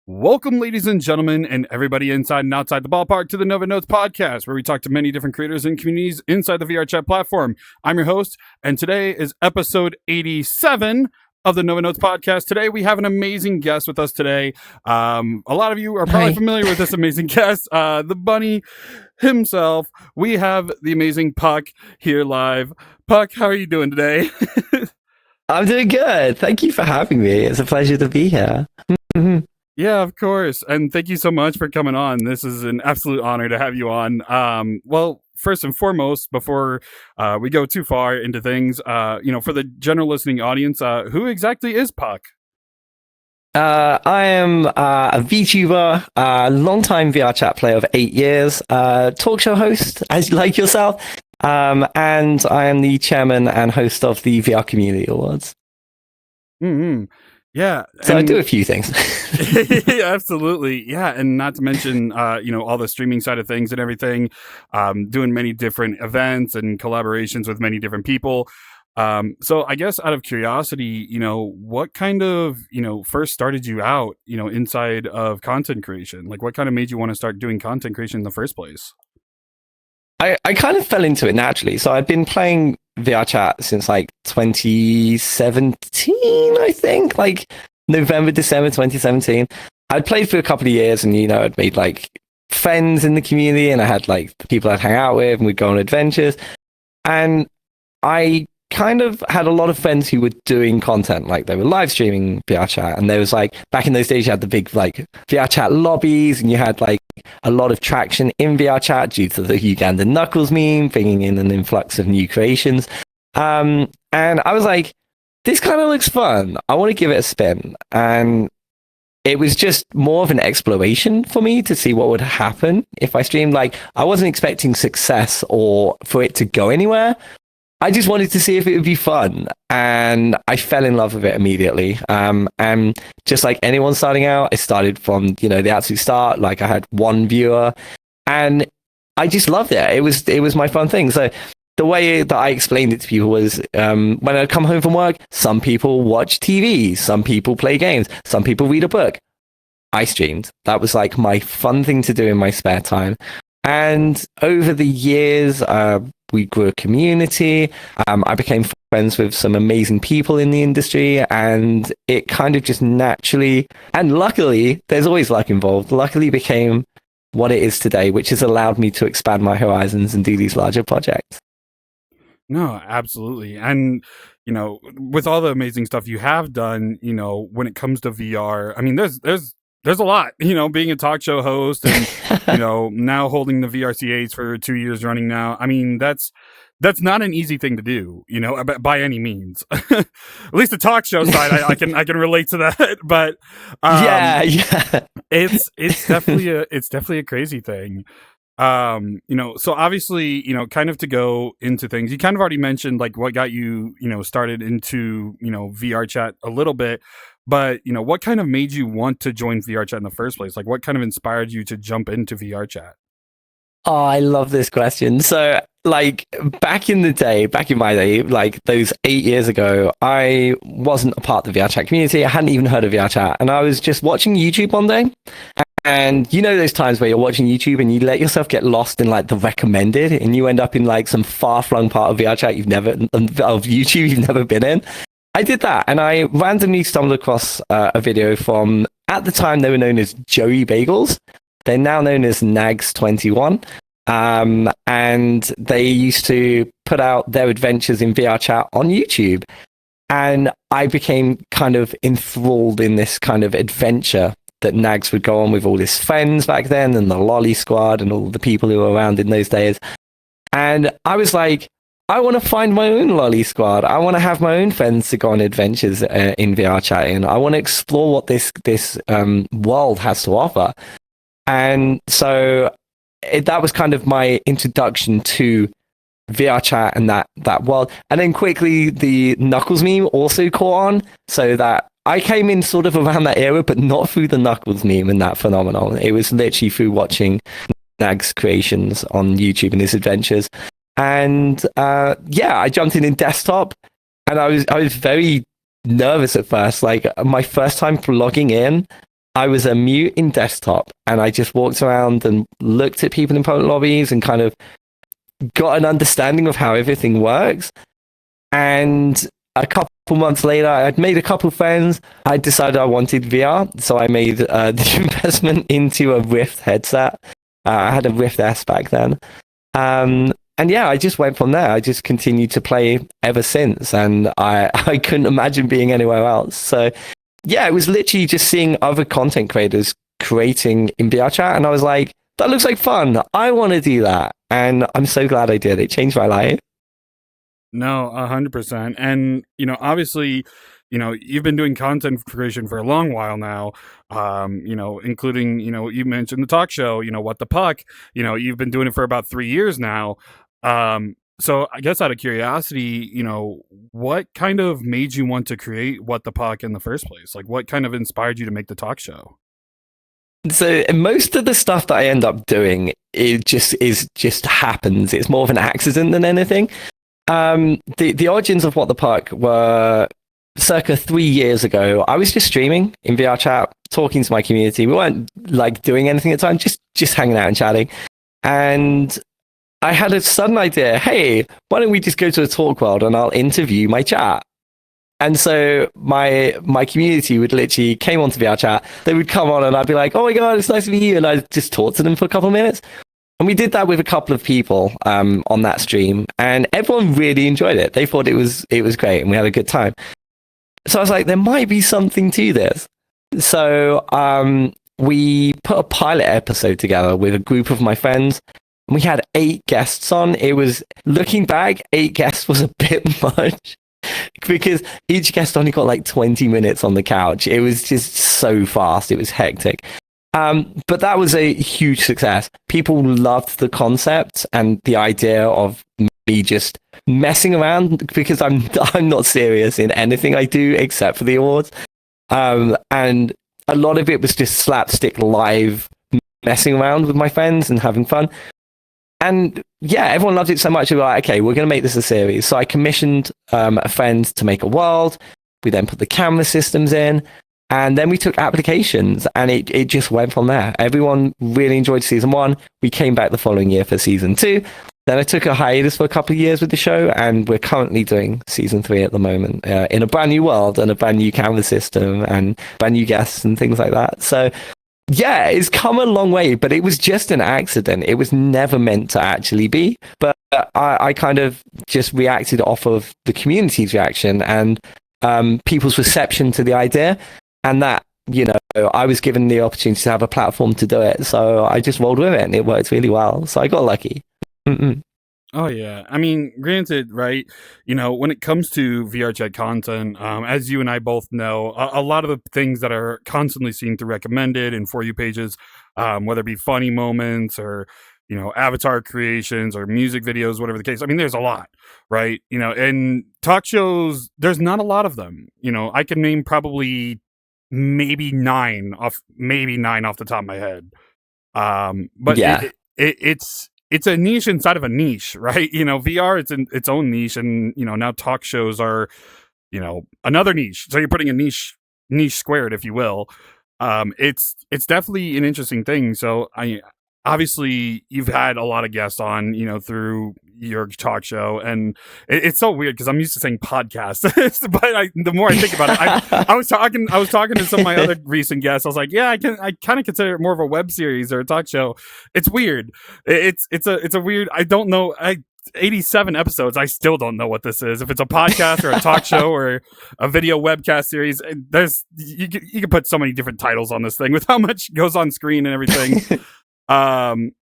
Welcome, ladies and gentlemen, and everybody inside and outside the ballpark to the Noved podcast, where we talk to many different creators and communities inside the VRChat platform. I'm your host, and today is episode 87 of the Noved podcast. Today, we have an amazing guest with us today. A lot of you are probably familiar with this amazing guest, the Bunny himself. We have the amazing Puck here live. Puck, how are you doing today? I'm doing good. Thank you for having me. It's a pleasure to be here. Yeah, of course. And thank you so much for coming on. This is an absolute honor to have you on. Well, first and foremost, before we go too far into things, for the general listening audience, who exactly is Puck? I am a VTuber, a long-time VRChat player of 8 years, Talkshow host, as like yourself, and I am the chairman and host of the VR Community Awards. Mm-hmm. Yeah. So I do a few things. Yeah, absolutely. Yeah. And not to mention, all the streaming side of things and everything, doing many different events and collaborations with many different people. So I guess out of curiosity, what kind of, first started you out, inside of content creation? Like what kind of made you want to start doing content creation in the first place? I kind of fell into it naturally. So I've been playing VRChat since like 2017, I think, like November, December 2017. I'd played for a couple of years and, I'd made like friends in the community and I had like the people I'd hang out with and we'd go on adventures. And I kind of had a lot of friends who were doing content, like they were live streaming VRChat, and there was like back in those days you had the big like VRChat lobbies and you had like a lot of traction in VRChat due to the Ugandan Knuckles meme bringing in an influx of new creations, and I was like, this kind of looks fun, I want to give it a spin. And it was just more of an exploration for me to see what would happen if I streamed. Like I wasn't expecting success or for it to go anywhere. I just wanted to see if it would be fun, and I fell in love with it immediately. And just like anyone starting out, I started from the absolute start. Like I had one viewer, and I just loved it. It was my fun thing. So the way that I explained it to people was when I come home from work, some people watch TV, some people play games, some people read a book. I streamed. That was like my fun thing to do in my spare time. And over the years, we grew a community. I became friends with some amazing people in the industry, and it kind of just naturally, and luckily, there's always luck involved, luckily became what it is today, which has allowed me to expand my horizons and do these larger projects. No, absolutely. And, with all the amazing stuff you have done, when it comes to VR, I mean, there's a lot, being a talk show host and, now holding the VRCAs for 2 years running now. I mean, that's not an easy thing to do, by any means. At least the talk show side, I can relate to that. But Yeah. it's definitely a crazy thing. So obviously, kind of to go into things, you kind of already mentioned like what got you, started into, VRChat a little bit. But, what kind of made you want to join VRChat in the first place? Like, what kind of inspired you to jump into VRChat? Oh, I love this question. So, like, back in my day, like those 8 years ago, I wasn't a part of the VRChat community. I hadn't even heard of VRChat. And I was just watching YouTube one day. And those times where you're watching YouTube and you let yourself get lost in like the recommended and you end up in like some far-flung part of VRChat of YouTube you've never been in. I did that, and I randomly stumbled across a video from, at the time, they were known as Joey Bagels. They're now known as Nags21. And they used to put out their adventures in VRChat on YouTube. And I became kind of enthralled in this kind of adventure that Nags would go on with all his friends back then, and the Lolly Squad, and all the people who were around in those days. And I was like, I want to find my own Lolly Squad. I want to have my own friends to go on adventures in VRChat, and I want to explore what this world has to offer. And so that was kind of my introduction to VRChat and that world. And then quickly the Knuckles meme also caught on, so that I came in sort of around that era, but not through the Knuckles meme and that phenomenon. It was literally through watching Nag's creations on YouTube and his adventures. And I jumped in desktop, and I was very nervous at first. Like my first time logging in, I was a mute in desktop, and I just walked around and looked at people in public lobbies and kind of got an understanding of how everything works. And a couple months later, I'd made a couple friends. I decided I wanted VR, so I made the investment into a Rift headset. I had a Rift S back then. And yeah, I just went from there. I just continued to play ever since, and I couldn't imagine being anywhere else. So yeah, it was literally just seeing other content creators creating in VRChat, and I was like, that looks like fun. I want to do that. And I'm so glad I did. It changed my life. No, 100%. And, obviously, you've been doing content creation for a long while now, including, you mentioned the talk show, What the Puck, you've been doing it for about 3 years now. So I guess out of curiosity, what kind of made you want to create What the Puck in the first place? Like, what kind of inspired you to make the talk show? So most of the stuff that I end up doing, it just happens. It's more of an accident than anything. The origins of What the Puck were circa 3 years ago. I was just streaming in VRChat, talking to my community. We weren't like doing anything at the time, just hanging out and chatting. And I had a sudden idea, hey, why don't we just go to a talk world and I'll interview my chat? And so my community would literally came onto VRChat. They would come on and I'd be like, oh my God, it's nice to meet you. And I'd just talk to them for a couple of minutes. And we did that with a couple of people on that stream, and everyone really enjoyed it. They thought it was great, and we had a good time. So I was like, there might be something to this. So we put a pilot episode together with a group of my friends, and we had 8 guests on. It was, looking back, 8 guests was a bit much because each guest only got like 20 minutes on the couch. It was just so fast. It was hectic. But that was a huge success. People loved the concept and the idea of me just messing around, because I'm not serious in anything I do except for the awards. And a lot of it was just slapstick live messing around with my friends and having fun. And yeah, everyone loved it so much. We were like, okay, we're going to make this a series. So I commissioned a friend to make a world. We then put the camera systems in. And then we took applications, and it just went from there. Everyone really enjoyed season 1. We came back the following year for season 2. Then I took a hiatus for a couple of years with the show, and we're currently doing season 3 at the moment in a brand new world and a brand new camera system and brand new guests and things like that. So yeah, it's come a long way, but it was just an accident. It was never meant to actually be. But I kind of just reacted off of the community's reaction and people's reception to the idea. And that, I was given the opportunity to have a platform to do it. So I just rolled with it, and it worked really well. So I got lucky. Mm-mm. Oh, yeah. I mean, granted, right, when it comes to VRChat content, as you and I both know, a lot of the things that are constantly seen through recommended and For You pages, whether it be funny moments or, avatar creations or music videos, whatever the case. I mean, there's a lot, right? And talk shows, there's not a lot of them. I can name probably maybe 9 off the top of my head. But yeah, it's a niche inside of a niche, right? VR, it's in its own niche, and now talk shows are, another niche. So you're putting a niche squared, if you will. It's definitely an interesting thing. So obviously you've had a lot of guests on, through your talk show, and it's so weird because I'm used to saying podcast, but the more I think about it, I was talking to some of my other recent guests. I was like, yeah, I kind of consider it more of a web series or a talk show. It's weird. It's a weird. I don't know. 87 episodes. I still don't know what this is. If it's a podcast or a talk show or a video webcast series, you can put so many different titles on this thing with how much goes on screen and everything. And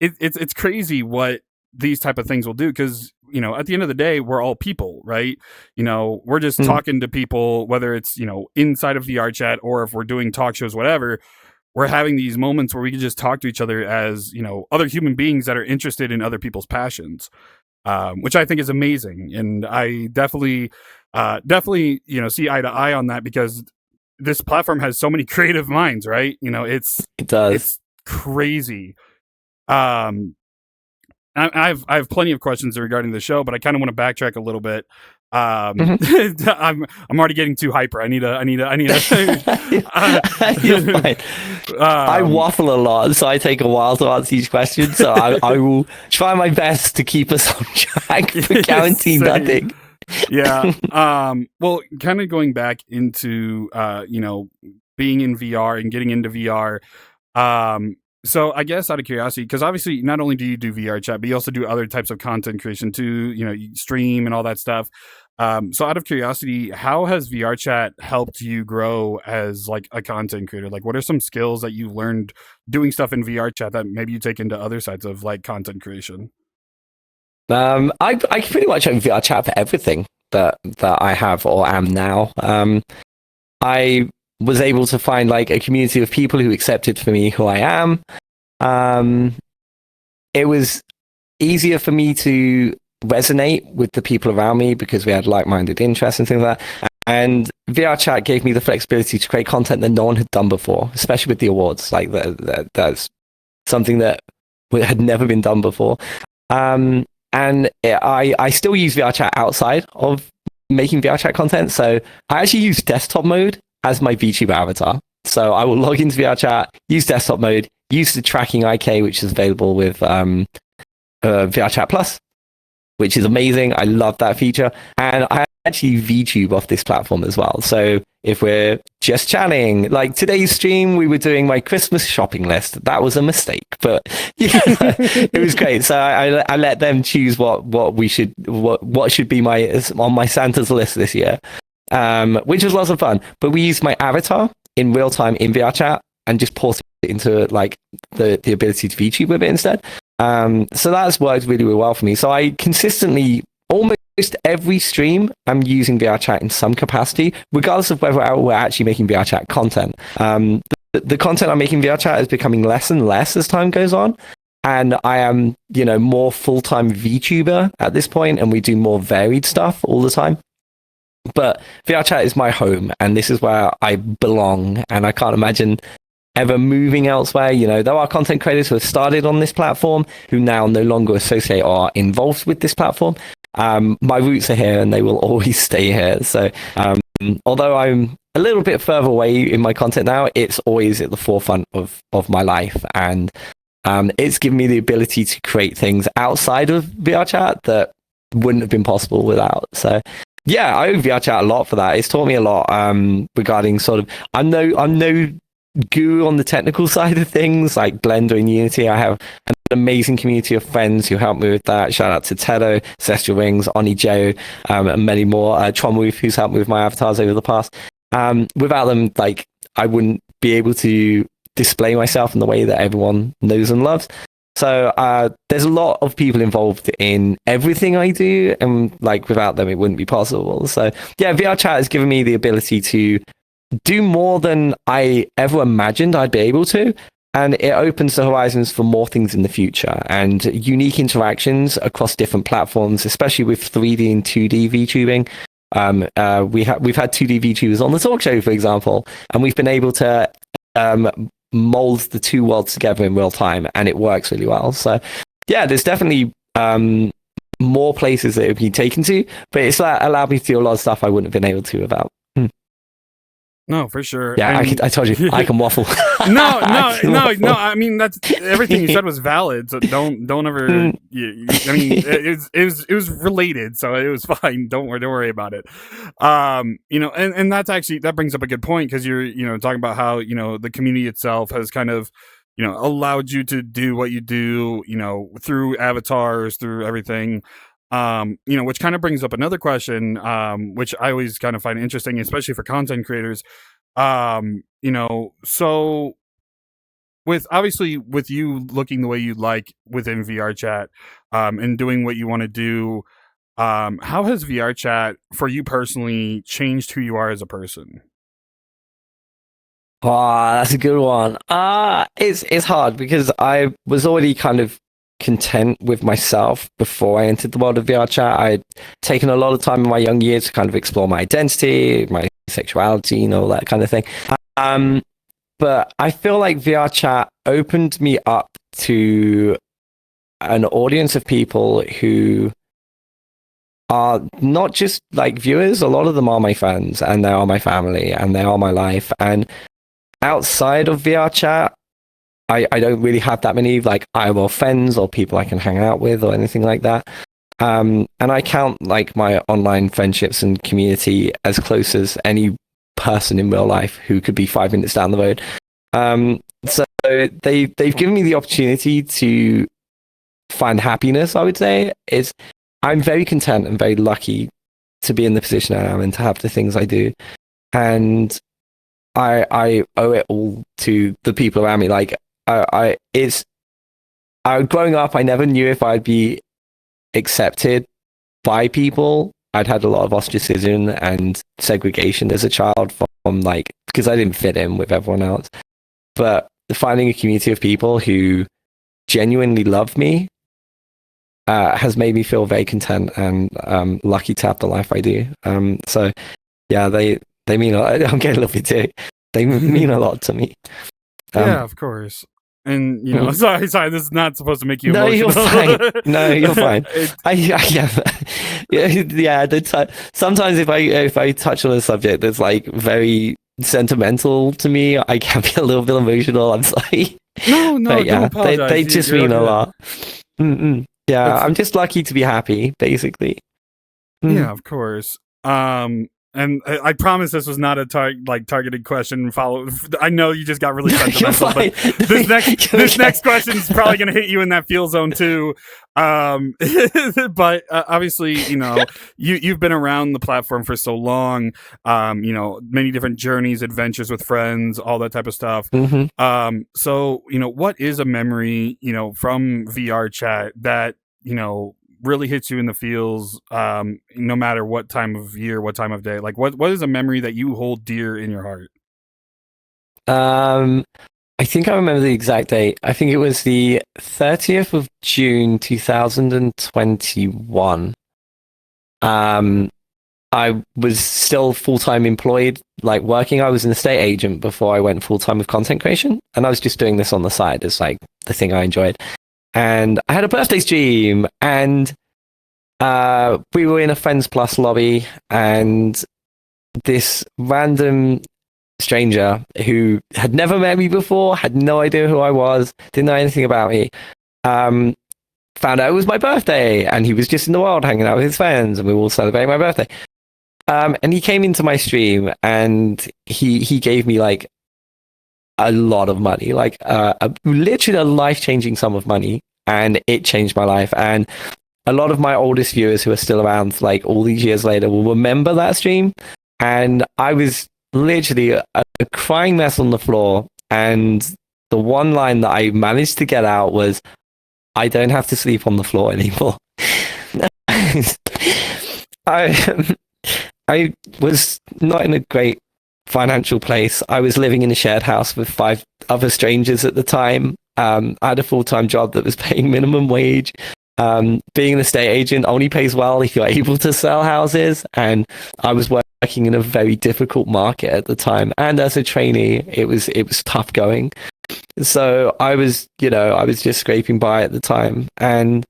it's crazy what these type of things will do, because at the end of the day, we're all people, right? We're just talking to people, whether it's inside of VRChat or if we're doing talk shows, whatever. We're having these moments where we can just talk to each other as other human beings that are interested in other people's passions, which I think is amazing. And I definitely see eye to eye on that, because this platform has so many creative minds, right? It does. It's crazy. I have plenty of questions regarding the show, but I kind of want to backtrack a little bit. I'm already getting too hyper. I need a. You're fine. I waffle a lot, so I take a while to answer each question. So I will try my best to keep us on track, but guarantee nothing. Yeah. Well, kind of going back into being in VR and getting into VR. So I guess out of curiosity, because obviously not only do you do VR chat, but you also do other types of content creation too. You stream and all that stuff. So out of curiosity, how has VR chat helped you grow as like a content creator? Like, what are some skills that you learned doing stuff in VR chat that maybe you take into other sides of like content creation? I pretty much have VR chat for everything that I have or am now. I was able to find like a community of people who accepted for me who I am. It was easier for me to resonate with the people around me because we had like-minded interests and things like that. And VR chat gave me the flexibility to create content that no one had done before, especially with the awards. Like that's something that had never been done before. And I still use VR chat outside of making VR chat content. So I actually use desktop mode as my VTuber avatar. So I will log into VR chat, use desktop mode, use the tracking IK, which is available with VR Chat Plus, which is amazing. I love that feature. And I actually VTube off this platform as well. So if we're just chatting, like today's stream, we were doing my Christmas shopping list. That was a mistake, but yeah, it was great. So I let them choose what should be on my Santa's list this year, which was lots of fun. But we used my avatar in real time in VR chat and just ported it into like the ability to VTube with it instead. So that's worked really, really well for me. So I consistently, almost every stream, I'm using VR chat in some capacity, regardless of whether we're actually making VR chat content. The content I'm making VR chat is becoming less and less as time goes on. And I am, more full-time VTuber at this point, and we do more varied stuff all the time. But VR chat is my home, and this is where I belong, and I can't imagine ever moving elsewhere. There are content creators who have started on this platform who now no longer associate or are involved with this platform. My roots are here and they will always stay here. So although I'm a little bit further away in my content now, it's always at the forefront of my life. And it's given me the ability to create things outside of VR chat that wouldn't have been possible without. So yeah, I owe VR chat a lot for that. It's taught me a lot regarding sort of, I'm no guru on the technical side of things like Blender and Unity. I have an amazing community of friends who help me with that. Shout out to Tedo, Celestial Rings, Oni Joe, and many more. Tromwoof, who's helped me with my avatars over the past. Without them, like, I wouldn't be able to display myself in the way that everyone knows and loves. So there's a lot of people involved in everything I do, and like without them, it wouldn't be possible. So yeah, VR chat has given me the ability to do more than I ever imagined I'd be able to. And it opens the horizons for more things in the future and unique interactions across different platforms, especially with 3D and 2D VTubing. We've had 2D VTubers on the Talkshow, for example, and we've been able to mold the two worlds together in real time, and it works really well. So yeah, there's definitely more places that it would be taken to, but it's allowed me to do a lot of stuff I wouldn't have been able to without. No, for sure. Yeah, I told you I can waffle. No. I mean, that's everything you said was valid. So don't ever. I mean, it was related, so it was fine. Don't worry about it. And that's actually, that brings up a good point, because you're talking about how the community itself has kind of allowed you to do what you do through avatars, through everything. Which kind of brings up another question, which I always kind of find interesting, especially for content creators. So with you looking the way you like within VR chat, and doing what you want to do, how has VR chat for you personally changed who you are as a person? Oh, that's a good one. It's hard because I was already kind of content with myself before I entered the world of VR chat. I'd taken a lot of time in my young years to kind of explore my identity, my sexuality, all that kind of thing. But I feel like VR chat opened me up to an audience of people who are not just like viewers. A lot of them are my friends, and they are my family, and they are my life. And outside of VR chat, I don't really have that many like IRL friends or people I can hang out with or anything like that. And I count like my online friendships and community as close as any person in real life who could be 5 minutes down the road. So they've given me the opportunity to find happiness. I would say I'm very content and very lucky to be in the position I am and to have the things I do, and I owe it all to the people around me. Like growing up, I never knew if I'd be accepted by people. I'd had a lot of ostracism and segregation as a child from like, because I didn't fit in with everyone else. But finding a community of people who genuinely love me has made me feel very content and lucky to have the life I do. So yeah, they mean a lot. I'm getting a little bit too. They mean a lot to me. Yeah, of course. And you know, sorry, this is not supposed to make you no, emotional. You're fine. No, you're fine. Sometimes if I touch on a subject that's like very sentimental to me, I can be a little bit emotional. I'm sorry. No, but yeah, don't apologize. they just mean a lot. Yeah, I'm just lucky to be happy, basically. Yeah, of course. And I promise this was not a targeted question. I know you just got really sentimental, but this next question is probably going to hit you in that feel zone too. But obviously, you know, you've been around the platform for so long. You know, many different journeys, adventures with friends, all that type of stuff. So you know, what is a memory, you know, from VR chat that, you know, really hits you in the feels, no matter what time of year, what time of day? Like what is a memory that you hold dear in your heart? I think I remember the exact date. I think it was the 30th of June 2021. I was still full-time employed, like working. I was an estate agent before I went full-time with content creation, and I was just doing this on the side as like the thing I enjoyed. And I had a birthday stream, and we were in a Friends Plus lobby, and this random stranger who had never met me before, had no idea who I was, didn't know anything about me, found out it was my birthday, and he was just in the world hanging out with his friends, and we were all celebrating my birthday. And he came into my stream, and he gave me like a lot of money, like literally a life-changing sum of money, and it changed my life. And a lot of my oldest viewers who are still around like all these years later will remember that stream. And I was literally a crying mess on the floor, and the one line that I managed to get out was, "I don't have to sleep on the floor anymore." I was not in a great financial place. I was living in a shared house with 5 other strangers at the time. I had a full-time job that was paying minimum wage. Being an estate agent only pays well if you're able to sell houses, and I was working in a very difficult market at the time. And as a trainee, it was tough going. So I was just scraping by at the time, and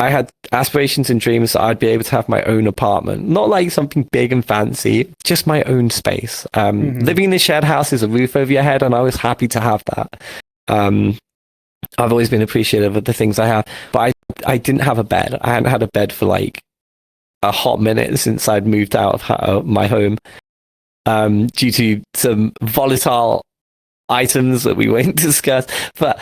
I had aspirations and dreams that I'd be able to have my own apartment, not like something big and fancy, just my own space. Living in a shared house is a roof over your head, and I was happy to have that. I've always been appreciative of the things I have, but I didn't have a bed. I hadn't had a bed for like a hot minute since I'd moved out of my home, due to some volatile items that we won't discuss. But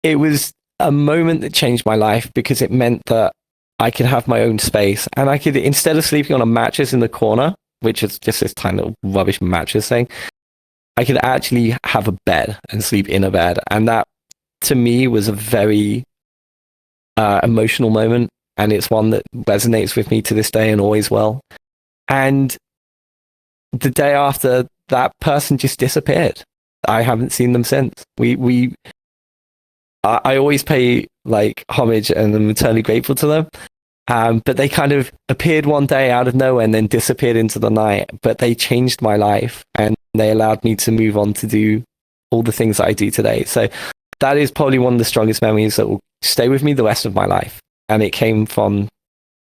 it was a moment that changed my life, because it meant that I could have my own space, and I could, instead of sleeping on a mattress in the corner, which is just this tiny little rubbish mattress thing, I could actually have a bed and sleep in a bed. And that, to me, was a very emotional moment, and it's one that resonates with me to this day and always will. And the day after, that person just disappeared. I haven't seen them since. I always pay like homage, and I'm eternally grateful to them. But they kind of appeared one day out of nowhere and then disappeared into the night. But they changed my life, and they allowed me to move on to do all the things that I do today. So that is probably one of the strongest memories that will stay with me the rest of my life. And it came from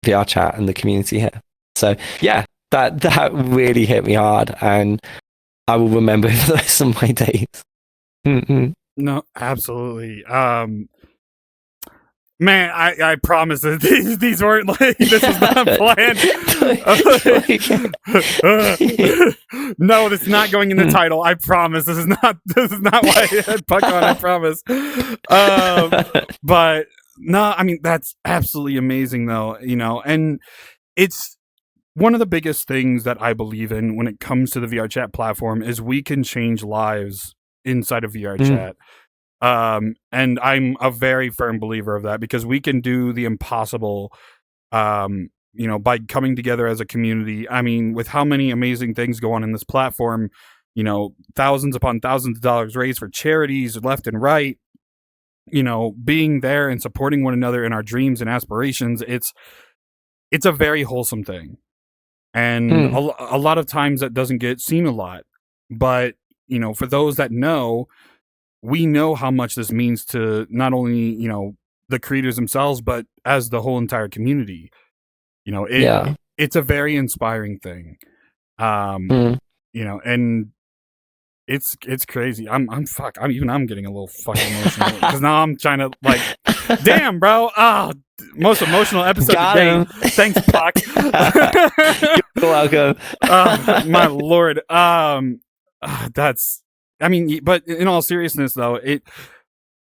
VR chat and the community here. So yeah, that really hit me hard, and I will remember it for the rest of my days. Mm-mm. No, absolutely. Man, I promise that these weren't like, this was not planned. No, it's not going in the title. I promise. This is not why I had Puck on. I promise. But no, I mean, that's absolutely amazing, though. And it's one of the biggest things that I believe in when it comes to the VRChat platform is we can change lives inside of VRChat. And I'm a very firm believer of that, because we can do the impossible, by coming together as a community. I mean, with how many amazing things go on in this platform, thousands upon thousands of dollars raised for charities left and right, being there and supporting one another in our dreams and aspirations. It's a very wholesome thing. And a lot of times that doesn't get seen a lot, but, for those that know, we know how much this means to not only, the creators themselves, but as the whole entire community. It's a very inspiring thing. And it's crazy. I'm getting a little fucking emotional because now I'm trying to like, damn, bro. Most emotional episode today. Thanks, Puck. You're welcome. My lord. But in all seriousness, though,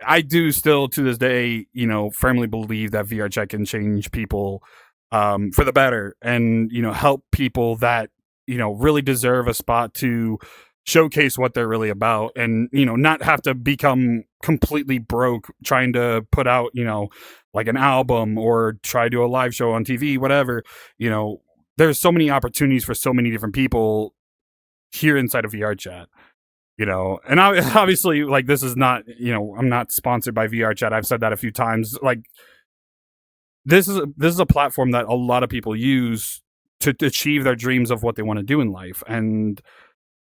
I do still to this day, firmly believe that VRChat can change people for the better, and help people that really deserve a spot to showcase what they're really about, and not have to become completely broke trying to put out like an album or try to do a live show on TV, whatever. There's so many opportunities for so many different people here inside of VRChat. And obviously, like, this is not, I'm not sponsored by VRChat. I've said that a few times. Like, this is a platform that a lot of people use to achieve their dreams of what they want to do in life. And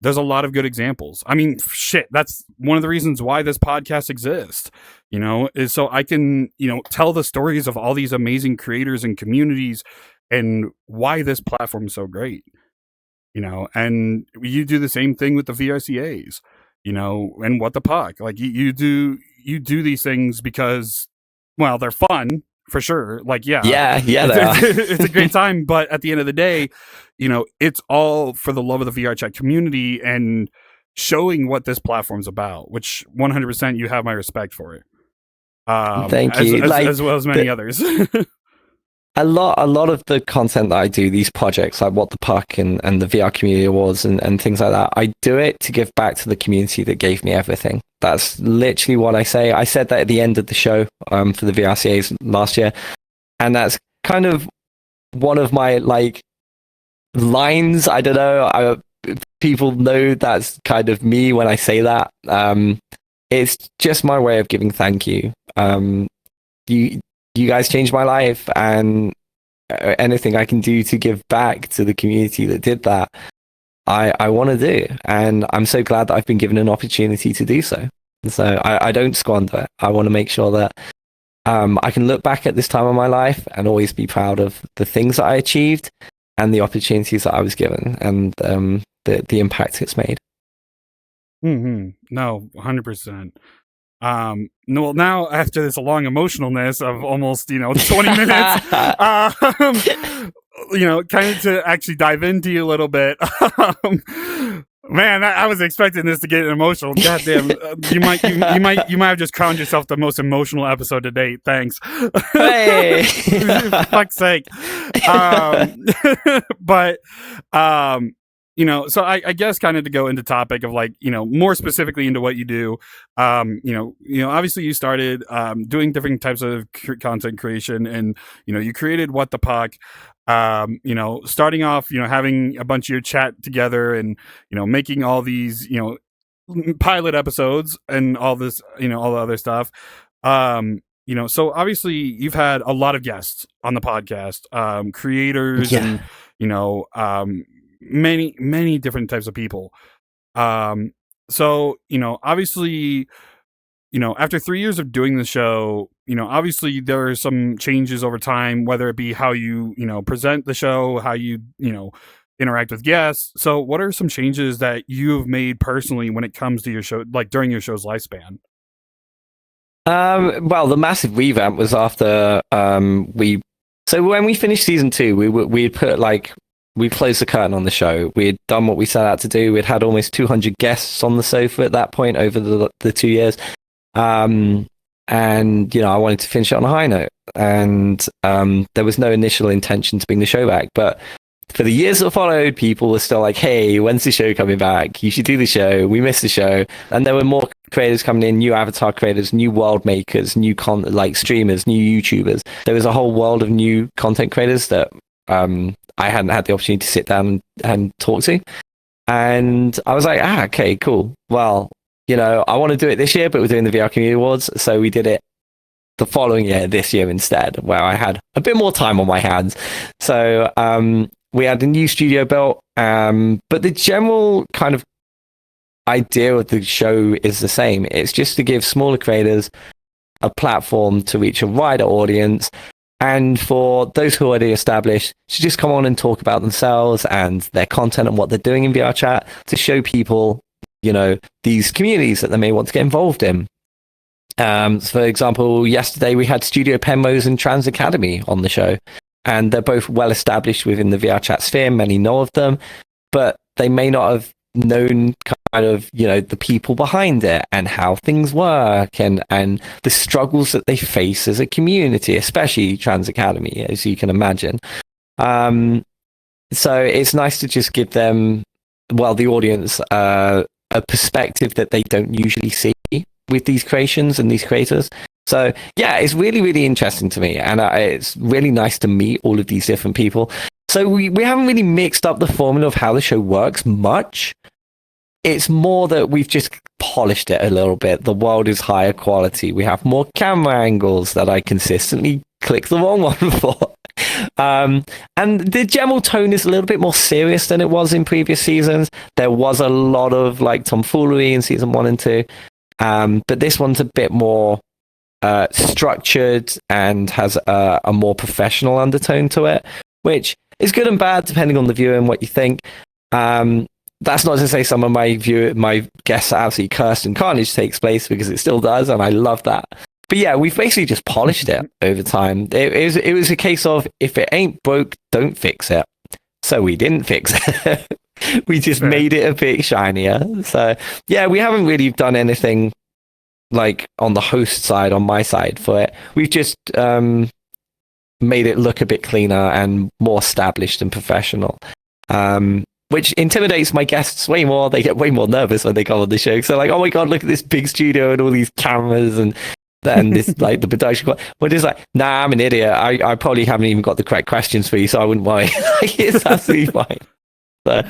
there's a lot of good examples. I mean, shit, that's one of the reasons why this podcast exists, is so I can, tell the stories of all these amazing creators and communities and why this platform is so great. And you do the same thing with the VRCAs, and What the Puck. Like, you do these things because, well, they're fun for sure. Like, yeah, it's a great time. But at the end of the day, it's all for the love of the VRChat community and showing what this platform's about, which 100% you have my respect for it. Thank you. As well as many others. A lot of the content that I do, these projects like What the Puck and the VR Community Awards and things like that, I do it to give back to the community that gave me everything. That's literally what I say. I said that at the end of the show for the VRCAs last year, and that's kind of one of my like lines. I don't know. People know that's kind of me when I say that. It's just my way of giving thank you. You guys changed my life, and anything I can do to give back to the community that did that, I want to do. And I'm so glad that I've been given an opportunity to do so. So I don't squander it. I want to make sure that I can look back at this time of my life and always be proud of the things that I achieved and the opportunities that I was given, and the impact it's made. No, 100%. Well, now after this long emotionalness of almost 20 minutes, kind of to actually dive into you a little bit. Man, I was expecting this to get emotional. Goddamn, you might have just crowned yourself the most emotional episode to date. Thanks. Hey, fuck's sake. But so I guess kind of to go into topic of like, more specifically into what you do, obviously you started doing different types of content creation, and, you created What the Puck, starting off, having a bunch of your chat together and, making all these, pilot episodes and all this, all the other stuff. So obviously you've had a lot of guests on the podcast, creators and, many different types of people. So, obviously, after 3 years of doing the show, obviously there are some changes over time, whether it be how you present the show, how you interact with guests. So what are some changes that you've made personally when it comes to your show, like during your show's lifespan? Well, the massive revamp was after so when we finished season 2, we put we closed the curtain on the show. We had done what we set out to do. We'd had almost 200 guests on the sofa at that point over the 2 years. And, I wanted to finish it on a high note. And there was no initial intention to bring the show back. But for the years that followed, people were still like, hey, when's the show coming back? You should do the show. We missed the show. And there were more creators coming in, new avatar creators, new world makers, new streamers, new YouTubers. There was a whole world of new content creators that I hadn't had the opportunity to sit down and talk to. And I was like, okay, cool. Well, I want to do it this year, but we're doing the VR Community Awards. So we did it the following year, this year instead, where I had a bit more time on my hands. So we had a new studio built, but the general kind of idea of the show is the same. It's just to give smaller creators a platform to reach a wider audience, and for those who are already established to just come on and talk about themselves and their content and what they're doing in VRChat, to show people, these communities that they may want to get involved in. For example, yesterday we had Studio Penrose and Trans Academy on the show, and they're both well established within the VRChat sphere. Many know of them, but they may not have known kind of the people behind it and how things work and the struggles that they face as a community, especially Trans Academy, as you can imagine. So it's nice to just give them, the audience, a perspective that they don't usually see with these creations and these creators. So yeah, it's really, really interesting to me, and it's really nice to meet all of these different people. So we haven't really mixed up the formula of how the show works much. It's more that we've just polished it a little bit. The world is higher quality. We have more camera angles that I consistently click the wrong one for. And the general tone is a little bit more serious than it was in previous seasons. There was a lot of tomfoolery in season 1 and 2. But this one's a bit more structured and has a more professional undertone to it, which is good and bad depending on the viewer and what you think. That's not to say some of my guests are absolutely cursed and carnage takes place, because it still does, and I love that. But yeah, we've basically just polished it over time. It was a case of, if it ain't broke, don't fix it. So we didn't fix it. We just made it a bit shinier. So yeah, we haven't really done anything on the host side, on my side for it. We've just made it look a bit cleaner and more established and professional. Which intimidates my guests way more. They get way more nervous when they come on the show. So oh my God, look at this big studio and all these cameras and this the production. We're just nah, I'm an idiot. I probably haven't even got the correct questions for you, so I wouldn't worry. It's absolutely fine. So,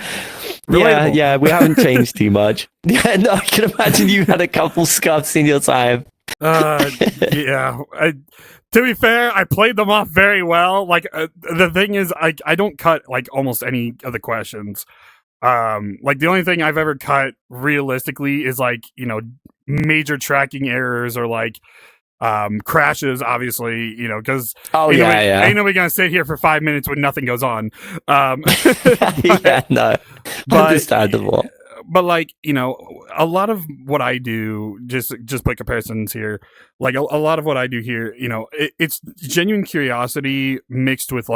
yeah, we haven't changed too much. Yeah, no, I can imagine you had a couple scuffs in your time. Yeah. To be fair, I played them off very well. The thing is, I don't cut almost any of the questions. The only thing I've ever cut realistically is major tracking errors or crashes, obviously, because ain't nobody gonna sit here for 5 minutes when nothing goes on. Yeah, no, understandable. But a lot of what I do, just put comparisons here. A lot of what I do here, it's genuine curiosity mixed with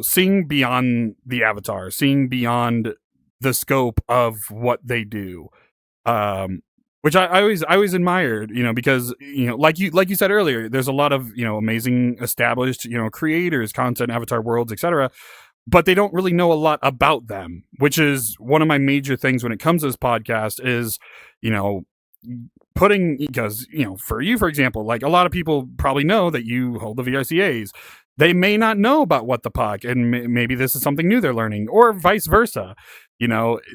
seeing beyond the avatar, seeing beyond the scope of what they do. Which I always admired, because like you said earlier, there's a lot of amazing established creators, content, avatar worlds, etc. But they don't really know a lot about them, which is one of my major things when it comes to this podcast is, putting, because, for you, for example, a lot of people probably know that you hold the VRCAs. They may not know about What the Puck, and maybe this is something new they're learning, or vice versa.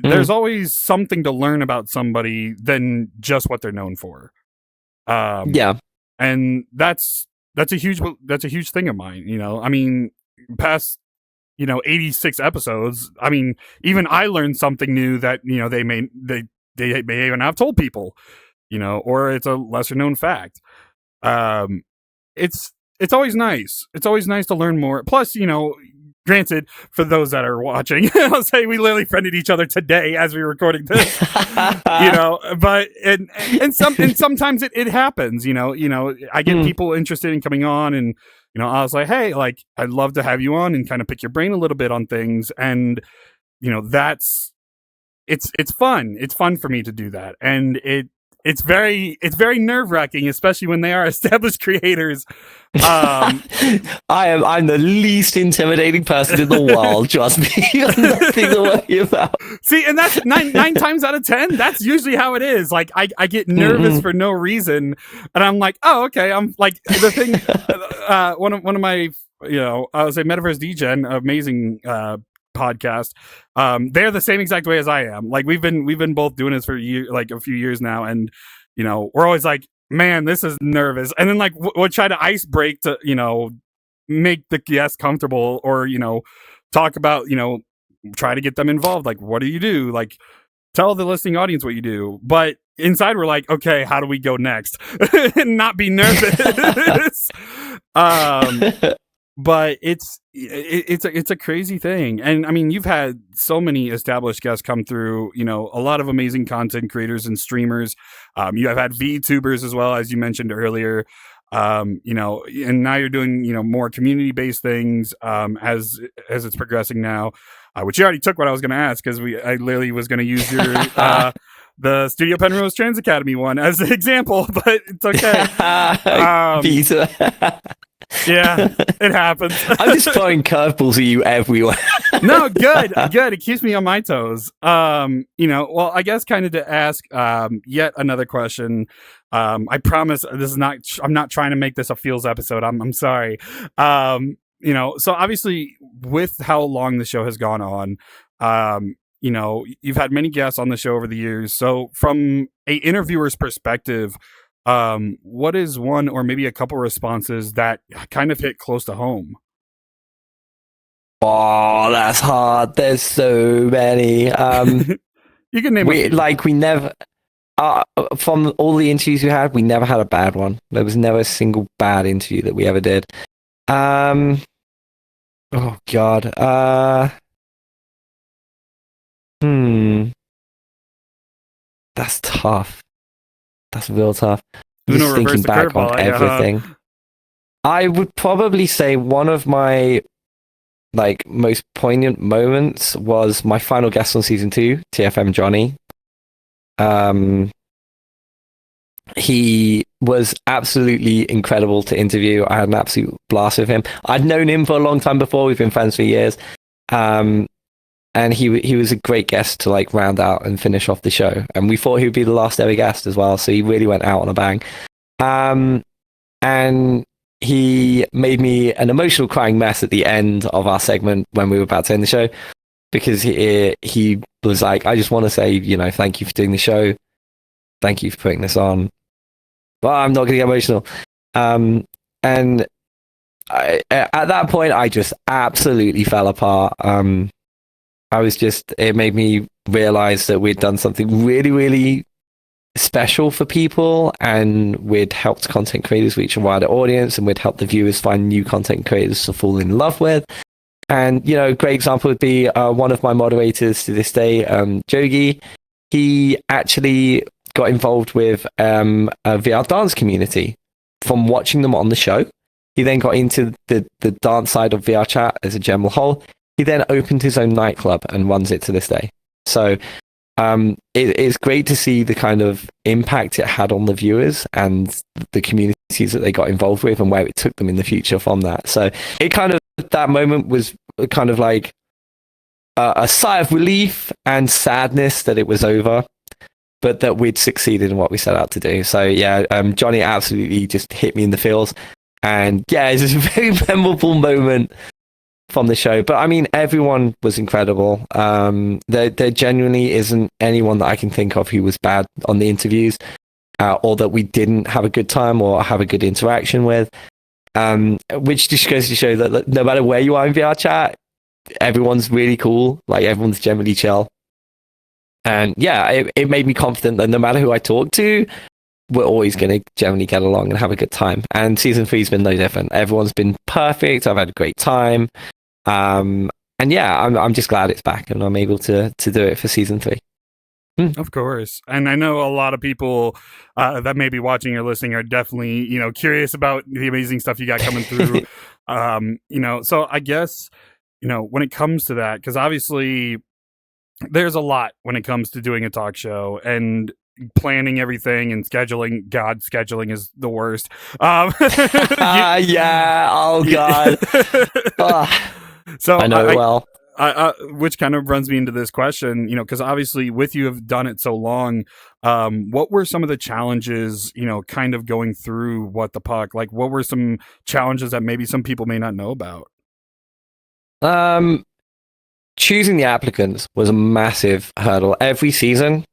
There's always something to learn about somebody than just what they're known for. Yeah. And that's a huge thing of mine, I mean, past 86 episodes. I mean, even I learned something new that, they may even have told people, or it's a lesser known fact. it's always nice. It's always nice to learn more. Plus, granted, for those that are watching, I'll say we literally friended each other today as we were recording this. But and sometimes it happens. I get people interested in coming on, and I was like, hey, like I'd love to have you on and kind of pick your brain a little bit on things, and that's it's fun. It's fun for me to do that, and it's very nerve-wracking, especially when they are established creators. I'm the least intimidating person in the world. Trust me, nothing to worry about. See, and that's nine times out of 10. That's usually how it is. Like I get nervous for no reason, and I'm like, oh, okay. I'm like the thing. One of my I would say Metaverse Degen, amazing podcast. They're the same exact way as I am. Like we've been both doing this for a few years now, and we're always like, man, this is nervous, and then like we'll try to ice break to make the guest comfortable, or talk about try to get them involved, like what do you do, like tell the listening audience what you do, but inside we're like, okay, how do we go next and not be nervous. But it's a crazy thing. And I mean, you've had so many established guests come through, a lot of amazing content creators and streamers. You have had VTubers as well, as you mentioned earlier. And now you're doing, more community-based things, as it's progressing now, which you already took what I was going to ask, because I literally was going to use your, the Studio Penrose Trans Academy one as an example, but it's okay. Yeah, it happens. I'm just throwing curveballs at you everywhere. No, good. It keeps me on my toes. Well, I guess kind of to ask yet another question. I promise this is not. I'm not trying to make this a feels episode. I'm sorry. So obviously, with how long the show has gone on, you've had many guests on the show over the years. So from a interviewer's perspective, what is one or maybe a couple responses that kind of hit close to home? Oh, that's hard. There's so many. You can name we never from all the interviews we had, we never had a bad one. There was never a single bad interview that we ever did. Oh God. That's tough. That's real tough. Just thinking back on everything. I would probably say one of my most poignant moments was my final guest on season 2, TFM Johnny. He was absolutely incredible to interview. I had an absolute blast with him. I'd known him for a long time before. We've been friends for years. And he was a great guest to round out and finish off the show. And we thought he would be the last ever guest as well. So he really went out on a bang. And he made me an emotional crying mess at the end of our segment when we were about to end the show, because he was like, I just want to say, thank you for doing the show. Thank you for putting this on. But I'm not going to get emotional. And at that point, I just absolutely fell apart. It made me realize that we'd done something really, really special for people, and we'd helped content creators reach a wider audience, and we'd helped the viewers find new content creators to fall in love with. And, a great example would be one of my moderators to this day, Jogi. He actually got involved with a VR dance community from watching them on the show. He then got into the dance side of VRChat as a general whole. He then opened his own nightclub and runs it to this day. So it's great to see the kind of impact it had on the viewers and the communities that they got involved with, and where it took them in the future from that. So it kind of, that moment was kind of like a sigh of relief and sadness that it was over, but that we'd succeeded in what we set out to do. So yeah, Johnny absolutely just hit me in the feels. And yeah, it's a very memorable moment from the show. But I mean, everyone was incredible. There genuinely isn't anyone that I can think of who was bad on the interviews, or that we didn't have a good time or have a good interaction with. Which just goes to show that no matter where you are in VR chat, everyone's really cool. Everyone's generally chill. And yeah, it made me confident that no matter who I talk to, we're always going to generally get along and have a good time. And season 3's been no different. Everyone's been perfect. I've had a great time. And yeah, I'm just glad it's back and I'm able to do it for season 3. Of course. And I know a lot of people that may be watching or listening are definitely, curious about the amazing stuff you got coming through. So I guess, when it comes to that, because obviously there's a lot when it comes to doing a talk show and planning everything and scheduling. God, scheduling is the worst. Yeah. Oh God. So I know well. Which kind of runs me into this question, because obviously with you have done it so long, what were some of the challenges, kind of going through What the Puck? Like, what were some challenges that maybe some people may not know about? Choosing the applicants was a massive hurdle. Every season